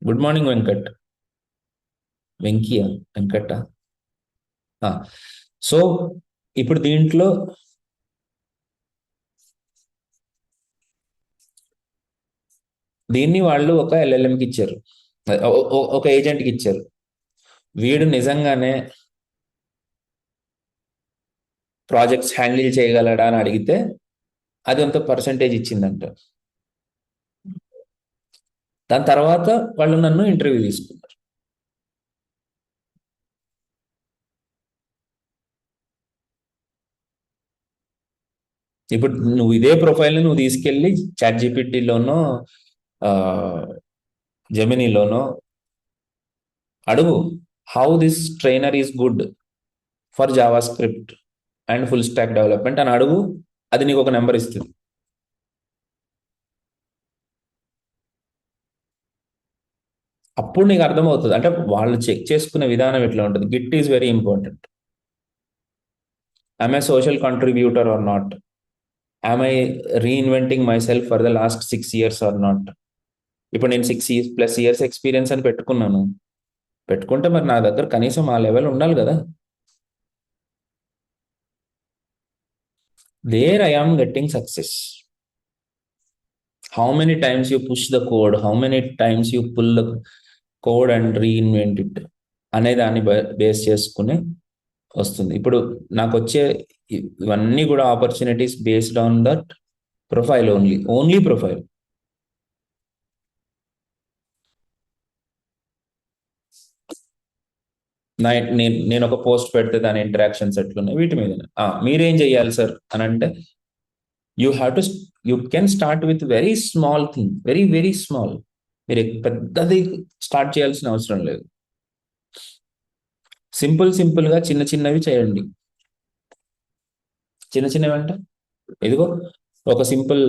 Good morning Venkat. వెంకియా? వెంకట? సో ఇప్పుడు దీంట్లో దీన్ని వాళ్ళు ఒక ఎల్ఎల్ఎంకి ఇచ్చారు, ఒక ఏజెంట్కి ఇచ్చారు. వీడు నిజంగానే ప్రాజెక్ట్స్ హ్యాండిల్ చేయగలడా అని అడిగితే అది అంత పర్సంటేజ్ ఇచ్చిందంట. దాని తర్వాత వాళ్ళు నన్ను ఇంటర్వ్యూ తీసుకున్నారు. ఇప్పుడు నువ్వు ఇదే ప్రొఫైల్ని నువ్వు తీసుకెళ్ళి చాట్ జీపీటీలోనో జెమినీలోనో అడుగు, how this trainer is good for Java script and full stack development అని అడుగు, అది నీకు ఒక నెంబర్ ఇస్తుంది. అప్పుడు నీకు అర్థమవుతుంది, అంటే వాళ్ళు చెక్ చేసుకునే విధానం ఎట్లా ఉంటుంది. Git is very important. I'm a social contributor or not? I'm I reinventing myself for the last 6 years or not? ఇప్పుడు నేను 6+ years ఎక్స్పీరియన్స్ అని పెట్టుకున్నాను. పెట్టుకుంటే మరి నా దగ్గర కనీసం ఆ లెవెల్ ఉండాలి కదా. There I am getting success. How many times you push the code, how many times you pull the code and reinvent it అనే దాన్ని బేస్ చేసుకుని వస్తుంది. ఇప్పుడు నాకు వచ్చే ఇవన్నీ కూడా opportunities based on that profile, only profile. నేను ఒక పోస్ట్ పెడితే దాని ఇంటరాక్షన్స్ ఎట్లున్నాయి వీటి మీద మీరేం చెయ్యాలి సార్ అని అంటే, you can start with very small thing, very very small. మీరు పెద్దది స్టార్ట్ చేయాల్సిన అవసరం లేదు. సింపుల్గా చిన్న చిన్నవి చేయండి. చిన్న చిన్నవి అంటే ఇదిగో ఒక సింపుల్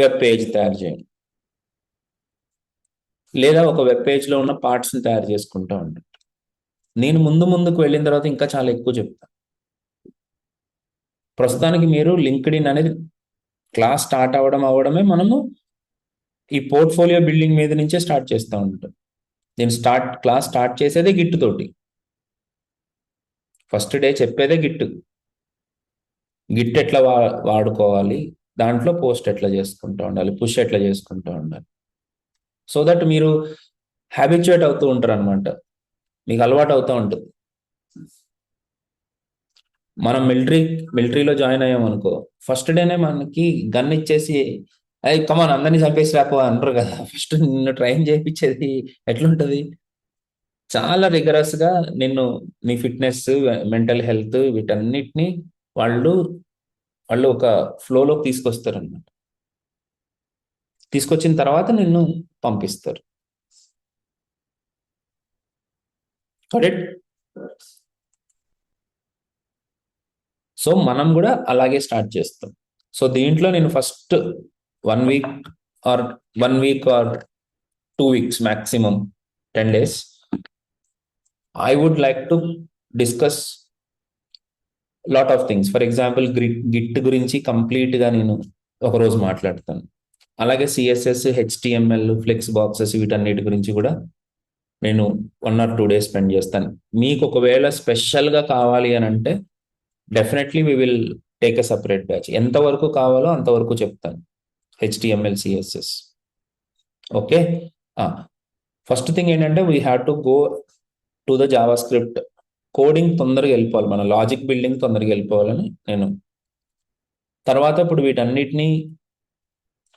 వెబ్ పేజ్ తయారు చేయండి, లేదా ఒక వెబ్ పేజ్లో ఉన్న పార్ట్స్ని తయారు చేసుకుంటూ ఉండండి. నేను ముందుకు వెళ్ళిన తర్వాత ఇంకా చాలా ఎక్కువ చెప్తాను. ప్రస్తుతానికి మీరు లింక్డ్ఇన్ అనేది క్లాస్ స్టార్ట్ అవ్వడమే మనము ఈ పోర్ట్ఫోలియో బిల్డింగ్ మీద నుంచే స్టార్ట్ చేస్తూ ఉంటాం. నేను క్లాస్ స్టార్ట్ చేసేదే గిట్ తోటి. ఫస్ట్ డే చెప్పేదే గిట్ ఎట్లా వాడుకోవాలి, దాంట్లో పోస్ట్ ఎట్లా చేసుకుంటూ ఉండాలి, పుష్ ఎట్లా చేసుకుంటూ ఉండాలి. సో దట్ మీరు హ్యాబిచుయేట్ అవుతూ ఉంటారు అనమాట, మీకు అలవాటు అవుతూ ఉంటుంది. మనం మిలిటరీలో జాయిన్ అయ్యాం అనుకో, ఫస్ట్ డేనే మనకి గన్ ఇచ్చేసి అయ్యి కమాన్ అందరినీ చంపేసి రాపో అంటారు కదా. ఫస్ట్ నిన్ను ట్రైన్ చేయించేది ఎట్లుంటది? చాలా రిగరస్ గా నిన్ను, నీ ఫిట్నెస్, మెంటల్ హెల్త్ వీటన్నిటిని వాళ్ళు ఒక ఫ్లోలోకి తీసుకొస్తారు అన్నమాట. తీసుకొచ్చిన తర్వాత నిన్ను పంపిస్తారు. కరెక్ట్? సో మనం కూడా అలాగే స్టార్ట్ చేస్తాం. సో దీంట్లో నేను first 1 week or 2 weeks maximum 10 days I would like to discuss lot of things. For example Git గురించి కంప్లీట్ గా నేను ఒకరోజు మాట్లాడతాను. అలాగే సిఎస్ఎస్, హెచ్టిఎంఎల్, ఫ్లెక్స్ బాక్సెస్ వీటన్నిటి గురించి కూడా నేను 1 or 2 days స్పెండ్ చేస్తాను. మీకు ఒకవేళ స్పెషల్ గా కావాలి అని అంటే definitely we will take a separate batch. ఎంతవరకు కావాలో అంతవరకు చెప్తాను. HTML CSS. Okay. First thing ఏంటంటే we have to go to the JavaScript. Coding తొందరగా వెళ్ళిపోవాలి, మన లాజిక్ బిల్డింగ్ తొందరగా వెళ్ళిపోవాలని నేను. తర్వాత ఇప్పుడు వీటన్నిటిని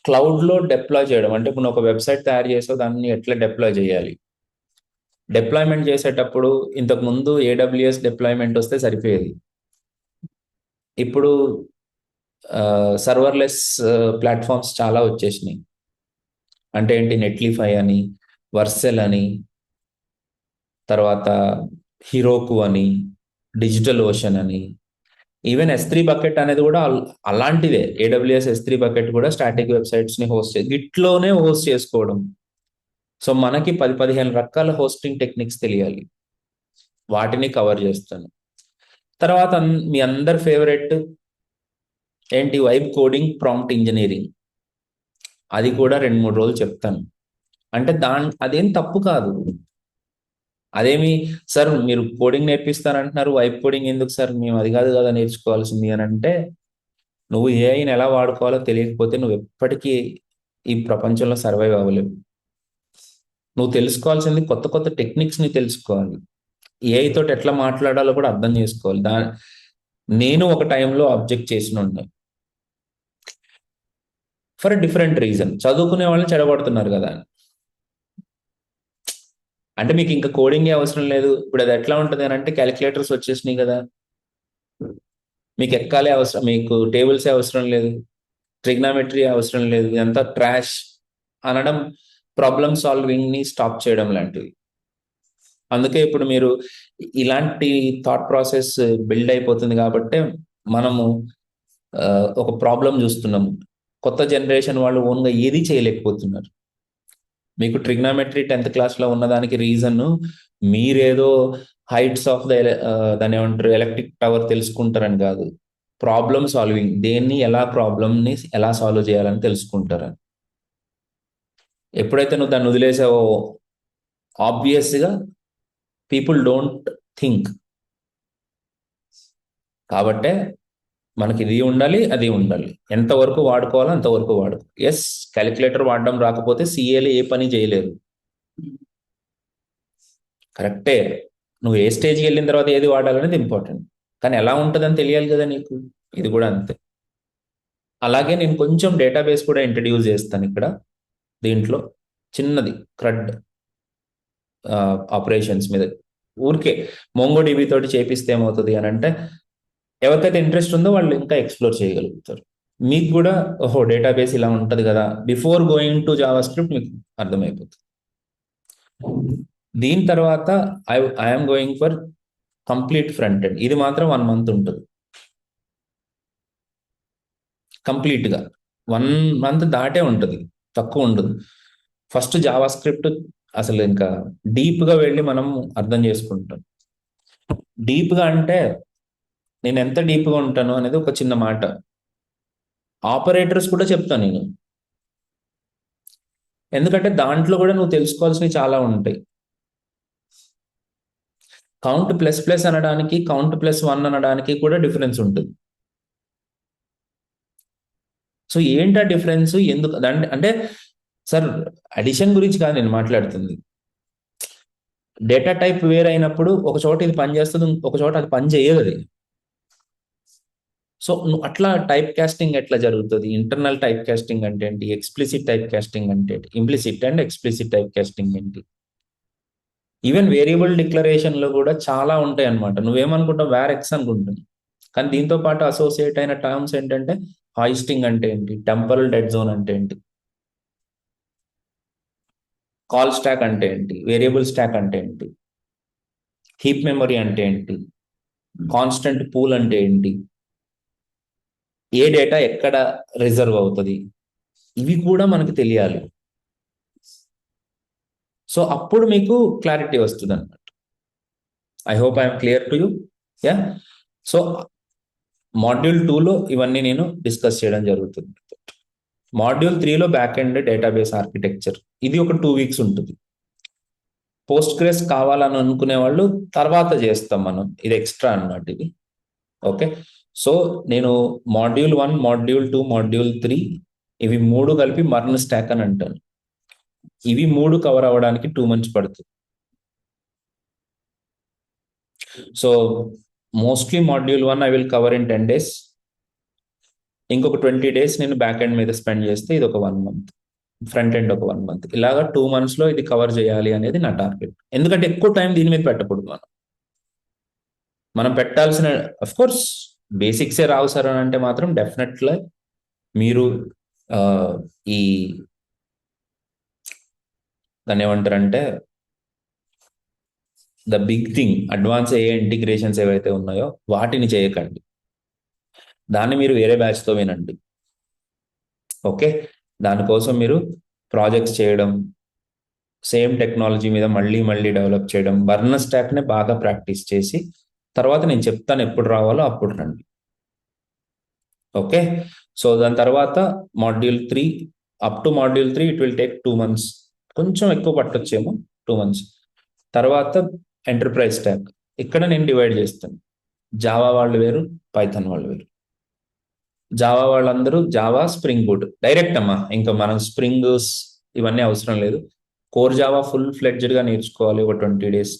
క్లౌడ్లో డిప్లాయ్ చేయడం, అంటే ఇప్పుడు ఒక వెబ్సైట్ తయారు చేసో దాన్ని ఎట్లా డిప్లాయ్ చేయాలి. డిప్లాయ్మెంట్ చేసేటప్పుడు ఇంతకు ముందు AWS డిప్లాయ్మెంట్ వస్తే సరిపోయేది. ఇప్పుడు సర్వర్లెస్ ప్లాట్ఫామ్స్ చాలా వచ్చేసినాయి. అంటే ఏంటి, నెట్లిఫై అని, వర్సెల్ అని, తర్వాత హీరోకు అని, డిజిటల్ ఓషన్ అని, ఈవెన్ S3 బకెట్ అనేది కూడా అలాంటిదే. AWS S3 బకెట్ కూడా స్టాటిక్ వెబ్సైట్స్ ని హోస్ట్ గిట్లోనే హోస్ట్ చేసుకోవడం. సో మనకి 10-15 రకాల హోస్టింగ్ టెక్నిక్స్ తెలియాలి, వాటిని కవర్ చేస్తాను. తర్వాత మీ అందరి ఫేవరెట్ ఏంటి, వైబ్ కోడింగ్, ప్రాంప్ట్ ఇంజనీరింగ్. అది కూడా 2-3 రోజులు చెప్తాను. అంటే అదేం తప్పు కాదు. అదేమి సార్ మీరు కోడింగ్ నేర్పిస్తానంటున్నారు, వైబ్ కోడింగ్ ఎందుకు సార్, మేము అది కాదు కదా నేర్చుకోవాల్సింది అని అంటే, నువ్వు ఏఐని ఎలా వాడుకోవాలో తెలియకపోతే నువ్వు ఎప్పటికీ ఈ ప్రపంచంలో సర్వైవ్ అవ్వలేవు. నువ్వు తెలుసుకోవాల్సింది కొత్త కొత్త టెక్నిక్స్ ని తెలుసుకోవాలి, ఏఐ తోటి ఎట్లా మాట్లాడాలో కూడా అర్థం చేసుకోవాలి. నేను ఒక టైంలో అబ్జెక్ట్ చేసిన ఉన్నాయి ఫర్ డిఫరెంట్ రీజన్. చదువుకునే వాళ్ళని చెడగొడుతున్నారు కదా. అంటే మీకు ఇంకా కోడింగే అవసరం లేదు, ఇప్పుడు అది ఎట్లా ఉంటుంది అని అంటే, క్యాలిక్యులేటర్స్ వచ్చేసినాయి కదా, మీకు ఎక్కాలే అవసరం, మీకు టేబుల్సే అవసరం లేదు, ట్రిగ్నామెట్రీ అవసరం లేదు, ఇదంతా ట్రాష్ అనడం ప్రాబ్లమ్ సాల్వింగ్ ని స్టాప్ చేయడం లాంటివి. అందుకే ఇప్పుడు మీరు ఇలాంటి థాట్ ప్రాసెస్ బిల్డ్ అయిపోతుంది కాబట్టి మనము ఒక ప్రాబ్లం చూస్తున్నాము. కొత్త జనరేషన్ వాళ్ళు ఓన్గా ఏది చేయలేకపోతున్నారు. మీకు ట్రిగ్నామెట్రీ 10th క్లాస్లో ఉన్నదానికి రీజన్ మీరేదో హైట్స్ ఆఫ్ దాన్ని ఏమంటారు, ఎలక్ట్రిక్ టవర్ తెలుసుకుంటారని కాదు, ప్రాబ్లమ్ సాల్వింగ్, దేన్ని ప్రాబ్లమ్ని ఎలా సాల్వ్ చేయాలని తెలుసుకుంటారని. ఎప్పుడైతే నువ్వు దాన్ని వదిలేసావో ఆబ్వియస్గా పీపుల్ డోంట్ థింక్. కాబట్టే మనకి ఇది ఉండాలి, అది ఉండాలి, ఎంతవరకు వాడుకోవాలో అంతవరకు వాడుకో. ఎస్, క్యాలిక్యులేటర్ వాడడం రాకపోతే సిఏలు ఏ పని చేయలేరు, కరెక్టే. నువ్వు ఏ స్టేజ్కి వెళ్ళిన తర్వాత ఏది వాడాలనేది ఇంపార్టెంట్, కానీ ఎలా ఉంటుందని తెలియాలి కదా నీకు. ఇది కూడా అంతే. అలాగే నేను కొంచెం డేటాబేస్ కూడా ఇంట్రడ్యూస్ చేస్తాను ఇక్కడ. దీంట్లో చిన్నది క్రడ్ ఆపరేషన్స్ మీద ఊరికే MongoDB తోటి చేపిస్తే ఏమవుతుంది అని అంటే, ఎవరికైతే ఇంట్రెస్ట్ ఉందో వాళ్ళు ఇంకా ఎక్స్ప్లోర్ చేయగలుగుతారు. మీకు కూడా ఓహో డేటాబేస్ ఇలా ఉంటుంది కదా, before going to Java script మీకు అర్థమైపోతుంది. దీని తర్వాత I'm going for complete front end. ఇది మాత్రం 1 month ఉంటుంది కంప్లీట్గా. 1 month దాటే ఉంటుంది, తక్కువ ఉండదు. ఫస్ట్ జావా స్క్రిప్ట్ అసలు ఇంకా డీప్గా వెళ్ళి మనం అర్థం చేసుకుంటాం. డీప్గా అంటే నేను ఎంత డీప్గా ఉంటాను అనేది ఒక చిన్న మాట. ఆపరేటర్స్ కూడా చెప్తాను నేను, ఎందుకంటే దాంట్లో కూడా నువ్వు తెలుసుకోవాల్సినవి చాలా ఉంటాయి. కౌంట్ ప్లస్ ప్లస్ అనడానికి, కౌంట్ +1 అనడానికి కూడా డిఫరెన్స్ ఉంటుంది. సో ఏంటా డిఫరెన్స్, ఎందుకు అంటే సార్ అడిషన్ గురించి కాదు నేను మాట్లాడుతుంది. డేటా టైప్ వేరైనప్పుడు ఒక చోట ఇది పని చేస్తుంది, ఒక చోట అది పని చేయదు అది. సో అట్లా టైప్ కాస్టింగ్ ఎట్లా జరుగుతుంది, ఇంటర్నల్ టైప్ కాస్టింగ్ అంటే ఏంటి, ఎక్స్ప్లిసిట్ టైప్ కాస్టింగ్ అంటే ఏంటి, implicit and explicit type casting ఏంటి, ఈవెన్ వేరియబుల్ డిక్లరేషన్ లో కూడా చాలా ఉంటాయి అనమాట. నువ్వేమనుకుంటావు VARX అనుకుంటుంది, కానీ దీంతో పాటు అసోసియేట్ అయిన టర్మ్స్ ఏంటంటే హాయిస్టింగ్ అంటే ఏంటి, టెంపరల్ డెడ్ జోన్ అంటే ఏంటి, కాల్ స్టాక్ అంటే ఏంటి, వేరియబుల్ స్టాక్ అంటే ఏంటి, హీప్ మెమరీ అంటే ఏంటి, కాన్స్టెంట్ పూల్ అంటే ఏంటి, ఏ డేటా ఎక్కడ రిజర్వ్ అవుతుంది, ఇవి కూడా మనకి తెలియాలి. సో అప్పుడు మీకు క్లారిటీ వస్తుంది అన్నమాట. I hope I'm clear to you. Yeah. So module 2లో ఇవన్నీ నేను డిస్కస్ చేయడం జరుగుతుంది. మాడ్యూల్ 3లో బ్యాక్ ఎండ్ డేటాబేస్ ఆర్కిటెక్చర్, ఇది ఒక 2 weeks ఉంటుంది. పోస్ట్గ్రెస్ కావాలని అనుకునే వాళ్ళు తర్వాత చేస్తాం మనం, ఇది ఎక్స్ట్రా అన్నమాట ఇది. ఓకే, సో నేను మాడ్యూల్ 1, మాడ్యూల్ 2, మాడ్యూల్ 3 ఇవి 3 కలిపి మర్న్ స్టాక్ అని అంటాను. ఇవి 3 కవర్ అవ్వడానికి 2 months పడుతుంది. So mostly module 1 I will cover in 10 days. ఇంకొక 20 days నేను బ్యాక్ ఎండ్ మీద స్పెండ్ చేస్తే ఇది ఒక 1 month, ఫ్రంట్ ఎండ్ ఒక 1 month, ఇలాగా 2 months లో ఇది కవర్ చేయాలి అనేది నా టార్గెట్. ఎందుకంటే ఎక్కువ టైం దీని మీద పెట్టకూడదు. మనం పెట్టాల్సిన, అఫ్ కోర్స్ బేసిక్సే రావు సార్ అని అంటే మాత్రం డెఫినెట్లీ మీరు ఈ దాన్ని ఏమంటారంటే the big thing advance a integrations ఏవైతే ఉన్నాయో వాటిని చేయకండి. దాన్ని మీరు వేరే బ్యాచ్తో వినండి. ఓకే, దానికోసం మీరు ప్రాజెక్ట్స్ చేయడం, సేమ్ టెక్నాలజీ మీద మళ్ళీ మళ్ళీ డెవలప్ చేయడం, బర్న్ స్టాక్ని బాగా ప్రాక్టీస్ చేసి తర్వాత నేను చెప్తాను ఎప్పుడు రావాలో అప్పుడు రండి. ఓకే, సో దాని తర్వాత module 3 up to module 3 it will take 2 months, కొంచెం ఎక్కువ పట్టొచ్చేమో 2 months. తర్వాత ఎంటర్ప్రైజ్ స్టాక్, ఇక్కడ నేను డివైడ్ చేస్తాను. జావా వాళ్ళు వేరు, పైథాన్ వాళ్ళు వేరు. జావా వాళ్ళందరూ జావా, స్ప్రింగ్ బూట్ డైరెక్ట్ అమ్మా, ఇంకా మనం స్ప్రింగ్ ఇవన్నీ అవసరం లేదు. కోర్ జావా ఫుల్ ఫ్లెడ్జ్డ్గా నేర్చుకోవాలి ఒక 20 days,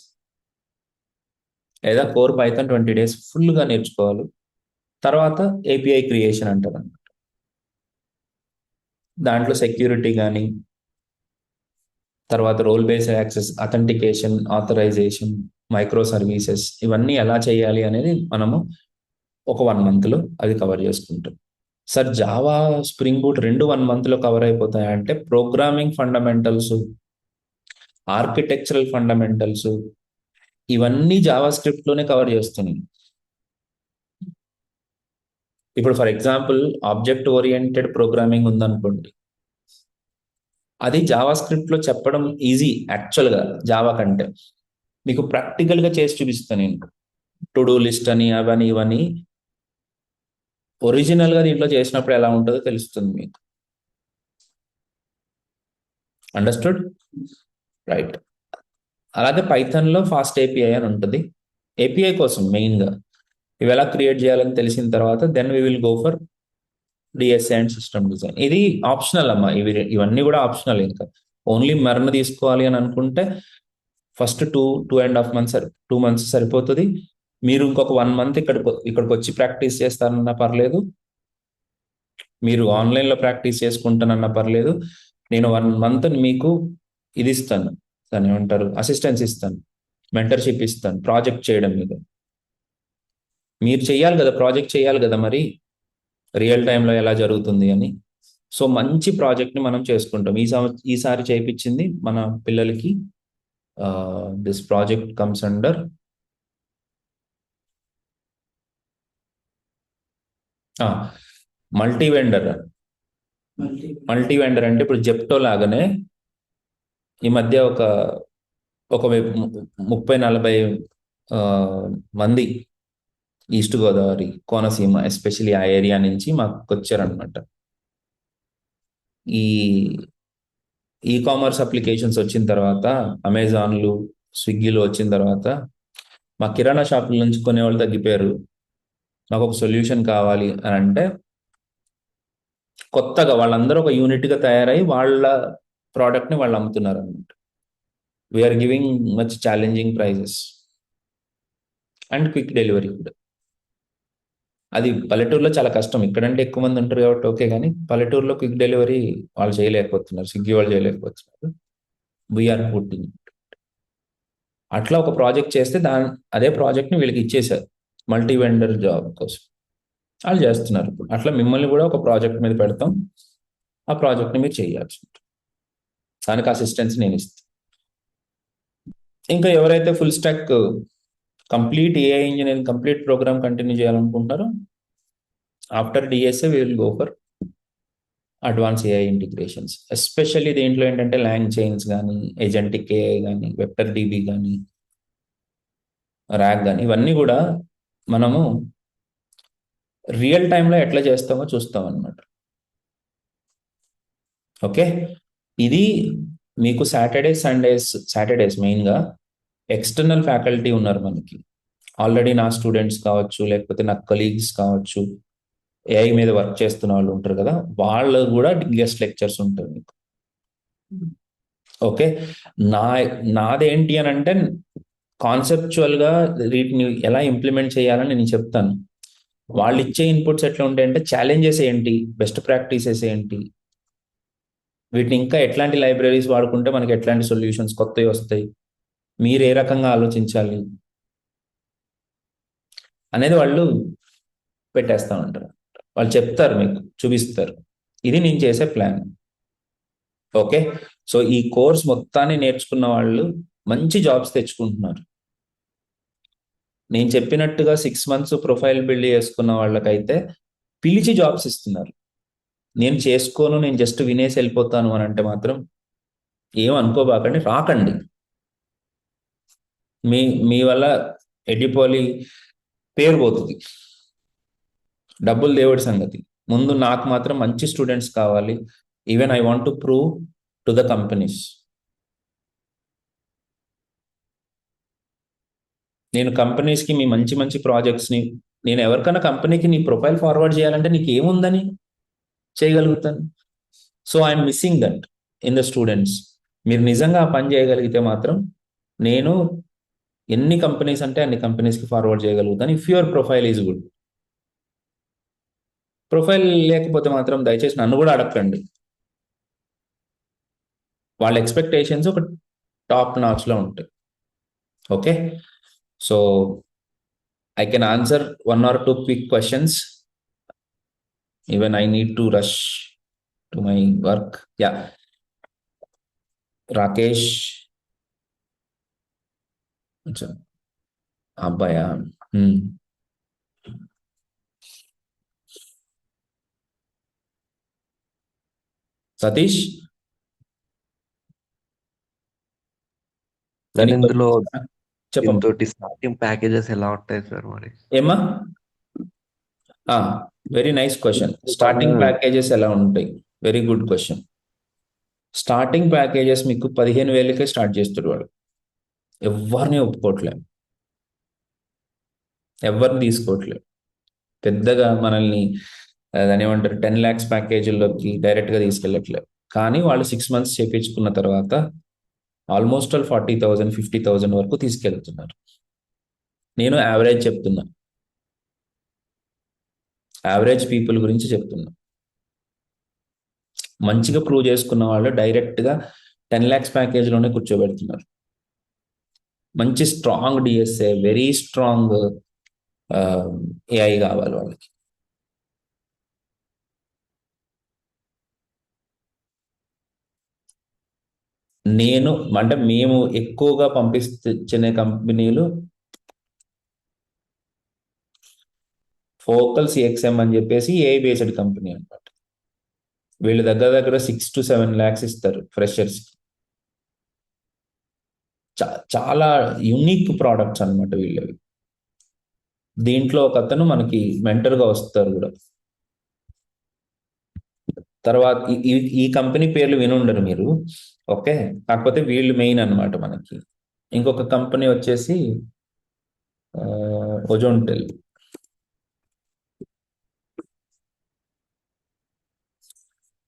లేదా కోర్ పైథాన్ 20 days ఫుల్గా నేర్చుకోవాలి. తర్వాత ఏపీఐ క్రియేషన్ అంటారు అన్నమాట. దాంట్లో సెక్యూరిటీ కానీ, తర్వాత role based access, authentication, authorization, micro services, ఇవన్నీ ఎలా చేయాలి అనేది మనము ఒక 1 monthలో అది కవర్ చేసుకుంటాం. సార్ జావా, స్ప్రింగ్ బూట్ రెండు 1 monthలో కవర్ అయిపోతాయంటే ప్రోగ్రామింగ్ ఫండమెంటల్స్, ఆర్కిటెక్చరల్ ఫండమెంటల్స్ ఇవన్నీ జావా స్క్రిప్ట్లోనే కవర్ చేస్తున్నాయి. ఇప్పుడు for example object oriented programming ఉందనుకోండి, అది జావా స్క్రిప్ట్లో చెప్పడం ఈజీ యాక్చువల్గా జావా కంటే. మీకు ప్రాక్టికల్గా చేసి చూపిస్తాను నేను. టు డూ లిస్ట్ అని అవని ఇవని ఒరిజినల్గా దీంట్లో చేసినప్పుడు ఎలా ఉంటుందో తెలుస్తుంది మీకు. అండర్స్టూడ్? రైట్. అలాగే పైథాన్లో ఫాస్ట్ ఏపీఐ అని ఉంటుంది. ఏపీఐ కోసం మెయిన్గా ఇవి ఎలా క్రియేట్ చేయాలని తెలిసిన తర్వాత then we will go for DSA and system design. ఇది ఆప్షనల్ అమ్మా, ఇవన్నీ కూడా ఆప్షనల్. ఇంకా ఓన్లీ మెర్న్ తీసుకోవాలి అని అనుకుంటే ఫస్ట్ 2.5 months 2 months సరిపోతుంది. మీరు ఇంకొక 1 month ఇక్కడికి వచ్చి ప్రాక్టీస్ చేస్తారన్నా పర్లేదు, మీరు ఆన్లైన్లో ప్రాక్టీస్ చేసుకుంటానన్నా పర్లేదు. నేను 1 month మీకు ఇది ఇస్తాను, దాన్ని ఏమంటారు, అసిస్టెన్స్ ఇస్తాను, మెంటర్షిప్ ఇస్తాను ప్రాజెక్ట్ చేయడం మీద. మీరు చెయ్యాలి కదా, ప్రాజెక్ట్ చేయాలి కదా మరి రియల్ టైంలో ఎలా జరుగుతుంది అని. సో మంచి ప్రాజెక్ట్ని మనం చేసుకుంటాం. ఈసారి చేయించింది మన పిల్లలకి this project comes under multi vendor. Multi vendor అంటే ఇప్పుడు జెప్టో లాగానే ఈ మధ్య ఒక 30-40 మంది ఈస్ట్ గోదావరి, కోనసీమ ఎస్పెషలీ ఆ ఏరియా నుంచి మాకు వచ్చారనమాట. ఈ ఈకామర్స్ అప్లికేషన్స్ వచ్చిన తర్వాత, అమెజాన్లు, స్విగ్గీలు వచ్చిన తర్వాత మా కిరాణా షాపుల నుంచి కొనేవాళ్ళు తగ్గిపోయారు. మాకు ఒక సొల్యూషన్ కావాలి అని అంటే కొత్తగా వాళ్ళందరూ ఒక యూనిట్గా తయారై వాళ్ళ ప్రోడక్ట్ని వాళ్ళు అమ్ముతున్నారు అనమాట. We're giving much challenging prizes and quick delivery కూడా. అది పల్లెటూరులో చాలా కష్టం, ఇక్కడంటే ఎక్కువ మంది ఉంటారు కాబట్టి ఓకే, కానీ పల్లెటూరులో క్విక్ డెలివరీ వాళ్ళు చేయలేకపోతున్నారు, స్విగ్గీ వాళ్ళు చేయలేకపోతున్నారు. వీఆర్ పుట్టింగ్ అట్లా ఒక ప్రాజెక్ట్ చేస్తే అదే ప్రాజెక్ట్ని వీళ్ళకి ఇచ్చేసారు మల్టీ వెండర్ జాబ్ కోసం. వాళ్ళు చేస్తున్నారు. అట్లా మిమ్మల్ని కూడా ఒక ప్రాజెక్ట్ మీద పెడతాం, ఆ ప్రాజెక్ట్ని మీరు చేయాల్సి ఉంటుంది. దానికి అసిస్టెన్స్ నేను ఇస్తాను. ఇంకా ఎవరైతే full stack complete AI engineering complete program continue చేయాలనుకుంటారో after DSA we will go for advance AI integrations. Especially దీంట్లో ఏంటంటే ల్యాంగ్ చైన్స్ కానీ, ఏజెంటిక్ ఏఐ కానీ, వెక్టర్ డిబి కానీ, ర్యాక్ కానీ, ఇవన్నీ కూడా మనము రియల్ టైంలో ఎట్లా చేస్తామో చూస్తాం అన్నమాట. ఓకే, ఇది మీకు సాటర్డేస్ మెయిన్గా ఎక్స్టర్నల్ ఫ్యాకల్టీ ఉన్నారు మనకి. ఆల్రెడీ నా స్టూడెంట్స్ కావచ్చు, లేకపోతే నా కొలీగ్స్ కావచ్చు, ఏఐ మీద వర్క్ చేస్తున్న వాళ్ళు ఉంటారు కదా, వాళ్ళు కూడా గెస్ట్ లెక్చర్స్ ఉంటారు మీకు. ఓకే. నా నాదేంటి అని అంటే కాన్సెప్చువల్గా వీటిని ఎలా ఇంప్లిమెంట్ చేయాలని నేను చెప్తాను. వాళ్ళు ఇచ్చే ఇన్పుట్స్ ఎట్లా ఉంటాయంటే ఛాలెంజెస్ ఏంటి, బెస్ట్ ప్రాక్టీసెస్ ఏంటి, వీటిని ఇంకా ఎట్లాంటి లైబ్రరీస్ వాడుకుంటే మనకి ఎట్లాంటి సొల్యూషన్స్ కొత్తవి వస్తాయి, మీరు ఏ రకంగా ఆలోచించాలి అనేది వాళ్ళు పెట్టేస్తా ఉంటారు. వాళ్ళు చెప్తారు, మీకు చూపిస్తారు. ఇది నేను చేసే ప్లాన్. ఓకే. సో ఈ కోర్స్ మొత్తాన్ని నేర్చుకున్న వాళ్ళు మంచి జాబ్స్ తెచ్చుకుంటున్నారు. నేను చెప్పినట్టుగా 6 months ప్రొఫైల్ బిల్డ్ చేసుకున్న వాళ్ళకైతే పిలిచి జాబ్స్ ఇస్తున్నారు. నేను చేసుకోను, నేను జస్ట్ వినేసి వెళ్ళిపోతాను అని అంటే మాత్రం ఏం అనుకోబాకండి, రాకండి. మీ మీ వల్ల ఎడిపోలి పేరు పోతుంది, డబ్బులు దేవుడి సంగతి. ముందు నాకు మాత్రం మంచి స్టూడెంట్స్ కావాలి. Even I want to prove to the companies. నేను కంపెనీస్కి మీ మంచి మంచి ప్రాజెక్ట్స్ని, నేను ఎవరికైనా కంపెనీకి నీ ప్రొఫైల్ ఫార్వర్డ్ చేయాలంటే నీకు ఏముందని చేయగలుగుతాను. So I'm missing that in the students. మీరు నిజంగా ఆ పని చేయగలిగితే మాత్రం నేను ఎన్ని కంపెనీస్ అంటే అన్ని కంపెనీస్కి ఫార్వర్డ్ చేయగలుగుతాను, if your profile is good. Profile లేకపోతే మాత్రం దయచేసి నన్ను కూడా అడగండి. వాళ్ళ ఎక్స్పెక్టేషన్స్ ఒక టాప్ నాచ్లో ఉంటాయి. Okay. So I can answer 1 or 2 quick questions. Even I need to rush to my work. Yeah, Rakesh అబ్బాయా? సతీష్, సార్ ఇందులో చెప్పమ్మా. దీంతోటి స్టార్టింగ్ ప్యాకేజెస్ ఎలా ఉంటాయి సార్ మరి? ఏమ్మా? Very nice question. Starting packages ఎలా ఉంటాయి? Very good question. Starting packages మీకు 15,000కే స్టార్ట్ చేస్తాడు వాడు. ఎవరిని ఒప్పుకోవట్లేదు, ఎవరిని తీసుకోవట్లేదు. పెద్దగా మనల్ని దాని ఏమంటారు 10 lakhs ప్యాకేజీల్లోకి డైరెక్ట్గా తీసుకెళ్ళట్లేదు. కానీ వాళ్ళు 6 months చేయించుకున్న తర్వాత ఆల్మోస్ట్ ఆల్ 40,000 50,000 వరకు తీసుకెళ్తున్నారు. నేను యావరేజ్ చెప్తున్నా, యావరేజ్ పీపుల్ గురించి చెప్తున్నా. మంచిగా ప్రూవ్ చేసుకున్న వాళ్ళు డైరెక్ట్గా 10 lakhs ప్యాకేజ్లోనే కూర్చోబెడుతున్నారు. మంచి strong DSA, very strong AI కావాలి వాళ్ళకి. నేను అంటే మేము ఎక్కువగా పంపించిన కంపెనీలు ఫోకల్ సిఎక్స్ఎం అని చెప్పేసి ఏఐ బేస్డ్ కంపెనీ అనమాట. వీళ్ళు దగ్గర దగ్గర 6 to 7 lakhs ఇస్తారు ఫ్రెషర్స్. చాలా యునిక్ ప్రోడక్ట్స్ అనమాట వీళ్ళవి. దీంట్లో ఒక అతను మనకి మెంటర్గా వస్తారు కూడా. తర్వాత ఈ కంపెనీ పేర్లు వినుండరు మీరు. ఓకే. కాకపోతే వీళ్ళు మెయిన్ అనమాట మనకి. ఇంకొక కంపెనీ వచ్చేసి Ozonetel.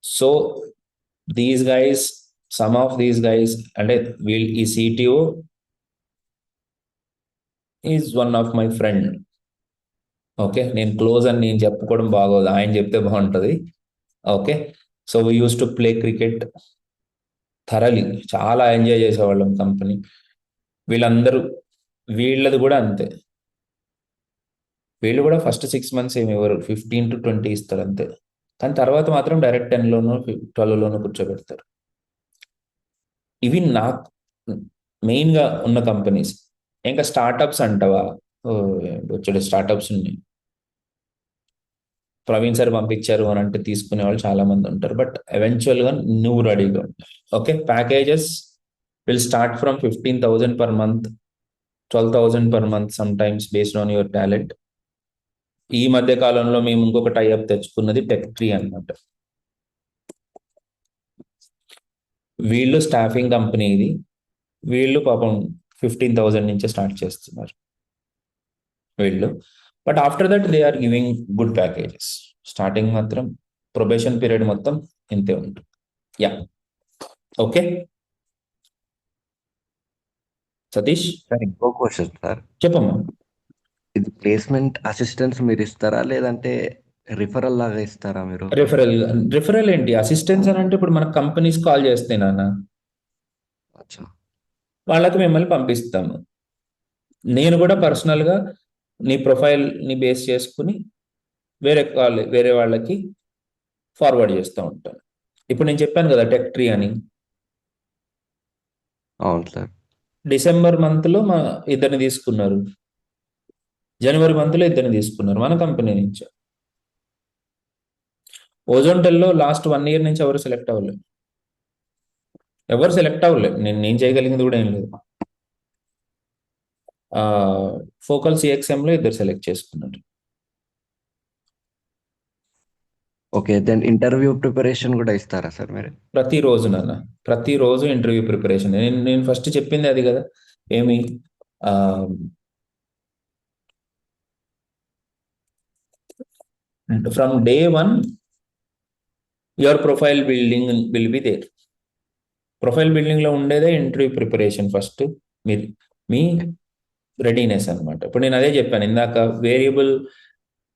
So these guys, some of these guys అంటే వీళ్ళు, ఈ CTO is one of my friend. Okay. నేను క్లోజ్ అని నేను చెప్పుకోవడం బాగోదు, ఆయన చెప్తే బాగుంటుంది. Okay. So we use to play cricket thoroughly, చాలా ఎంజాయ్ చేసేవాళ్ళం కంపెనీ. వీళ్ళందరూ, వీళ్ళది కూడా అంతే. వీళ్ళు కూడా ఫస్ట్ 6 months ఏమి ఇవ్వరు, 15 to 20 ఇస్తారు అంతే. కానీ తర్వాత మాత్రం డైరెక్ట్ 10లోనూ 12లోనూ కూర్చోబెడతారు. ఇవి నాకు మెయిన్గా ఉన్న కంపెనీస్. ఇంకా స్టార్టప్స్ అంటావా? వచ్చాడు స్టార్టప్స్ ఉన్నాయి. ప్రవీణ్ సార్ పంపించారు అని అంటే తీసుకునే వాళ్ళు చాలా మంది ఉంటారు, బట్ ఎవెన్చువల్గా నువ్వు రెడీగా ఉంటావు. Okay. Packages will start from 15,000 per month, 12,000 per month some times based on your talent. ఈ మధ్య కాలంలో మేము ఇంకొక టైఅప్ తెచ్చుకున్నది టెక్3 అన్నమాట. వీళ్ళు స్టాఫింగ్ కంపెనీ ఇది. వీళ్ళు పాపం 15,000 నుంచే స్టార్ట్ చేస్తున్నారు. వీళ్ళు. But after that they are giving good packages. Starting మాత్రం ప్రొబేషన్ పీరియడ్ మొత్తం ఇంతే ఉంటుంది. యా, ఓకే సతీష్, సార్ ఇంకో క్వశ్చన్ సార్, చెప్పమ్మా. ఇది ప్లేస్మెంట్ అసిస్టెన్స్ మీరు ఇస్తారా లేదంటే రిఫరల్ లాగా ఇస్తారా మీరు? రిఫరల్. రిఫరల్ ఏంటి? అసిస్టెన్స్ అని అంటే ఇప్పుడు మన కంపెనీస్ కాల్ చేస్తే నాన్న, అచ్చా. వాళ్ళకి మిమ్మల్ని పంపిస్తాము. నేను కూడా పర్సనల్గా నీ ప్రొఫైల్ని బేస్ చేసుకుని వేరే వాళ్ళకి ఫార్వర్డ్ చేస్తూ ఉంటాను. ఇప్పుడు నేను చెప్పాను కదా టెక్ ట్రీ అని. అవును సార్. డిసెంబర్ మంత్లో మా ఇద్దరిని తీసుకున్నారు, జనవరి మంత్లో ఇద్దరిని తీసుకున్నారు మన కంపెనీ నుంచి. ఓజోన్టెల్లో లాస్ట్ 1 year నుంచి ఎవరు సెలెక్ట్ అవ్వలేదు. నేను చేయగలిగింది కూడా ఏం లేదు. ఫోకల్ సిఎక్స్ఎంలో ఇద్దరు సెలెక్ట్ చేసుకున్నారు. ఓకే, దెన్ ఇంటర్వ్యూ ప్రిపరేషన్ కూడా ఇస్తారా సార్ మీరు? ప్రతిరోజు నాన్న, ప్రతిరోజు ఇంటర్వ్యూ ప్రిపరేషన్. నేను ఫస్ట్ చెప్పింది అది కదా, ఏమి from day 1 your profile building will be there. Profile బిల్డింగ్లో ఉండేదే ఇంటర్వ్యూ ప్రిపరేషన్. ఫస్ట్ మీ రెడీనెస్ అనమాట. ఇప్పుడు నేను అదే చెప్పాను ఇందాక, వేరియబుల్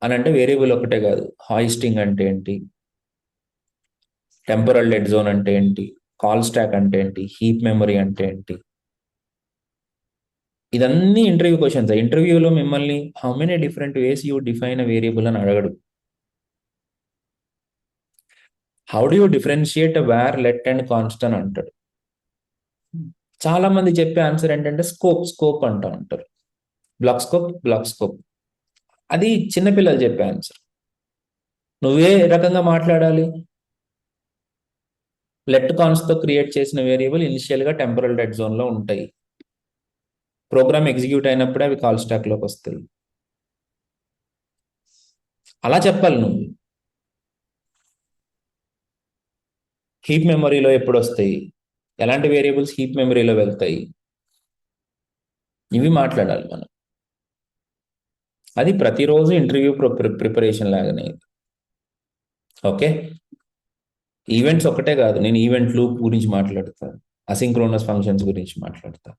అని అంటే వేరియబుల్ ఒకటే కాదు, హాయిస్టింగ్ అంటే ఏంటి, టెంపరల్ డెడ్ జోన్ అంటే ఏంటి, కాల్ స్టాక్ అంటే ఏంటి, హీప్ మెమరీ అంటే ఏంటి, ఇదన్నీ ఇంటర్వ్యూ క్వశ్చన్స్. ఇంటర్వ్యూలో మిమ్మల్ని how many different ways you define a variable అని అడగడు. How do you differentiate var, let and constant అంటాడు. చాలా మంది చెప్పే ఆన్సర్ ఏంటంటే స్కోప్ అంటూ ఉంటారు. Block scope. అది చిన్నపిల్లలు చెప్పే ఆన్సర్. నువ్వే రకంగా మాట్లాడాలి. లెట్ కాన్స్తో క్రియేట్ చేసిన వేరియబుల్ ఇనిషియల్గా టెంపరల్ డెడ్ జోన్లో ఉంటాయి. ప్రోగ్రామ్ ఎగ్జిక్యూట్ అయినప్పుడే అవి కాల్ స్టాక్లోకి వస్తాయి. అలా చెప్పాలి నువ్వు. హీప్ మెమరీలో ఎప్పుడు వస్తాయి, ఎలాంటి వేరియబుల్స్ హీప్ మెమరీలో వెళ్తాయి, ఇవి మాట్లాడాలి మనం. అది ప్రతిరోజు ఇంటర్వ్యూ ప్రిపరేషన్ లాగానే. ఓకే, ఈవెంట్స్ ఒకటే కాదు, నేను ఈవెంట్ లూప్ గురించి మాట్లాడతాను, అసింక్రోనస్ ఫంక్షన్స్ గురించి మాట్లాడతాను.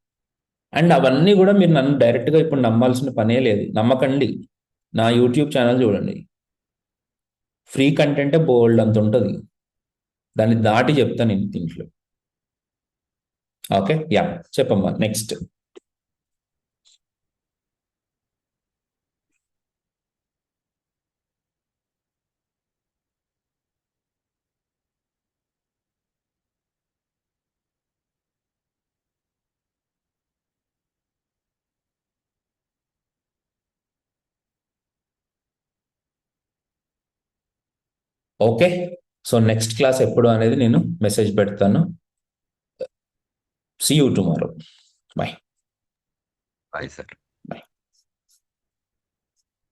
అండ్ అవన్నీ కూడా మీరు నన్ను డైరెక్ట్గా ఇప్పుడు నమ్మాల్సిన పనే లేదు. నమ్మకండి, నా యూట్యూబ్ ఛానల్ చూడండి. ఫ్రీ కంటెంటే బోల్డ్ అంత ఉంటుంది, దాన్ని దాటి చెప్తాను నేను దీంట్లో. ఓకే, యా, చెప్పమ్మా next. Okay, so next class ఎప్పుడు అనేది నేను మెసేజ్ పెడతాను. See you tomorrow. Bye. Bye sir.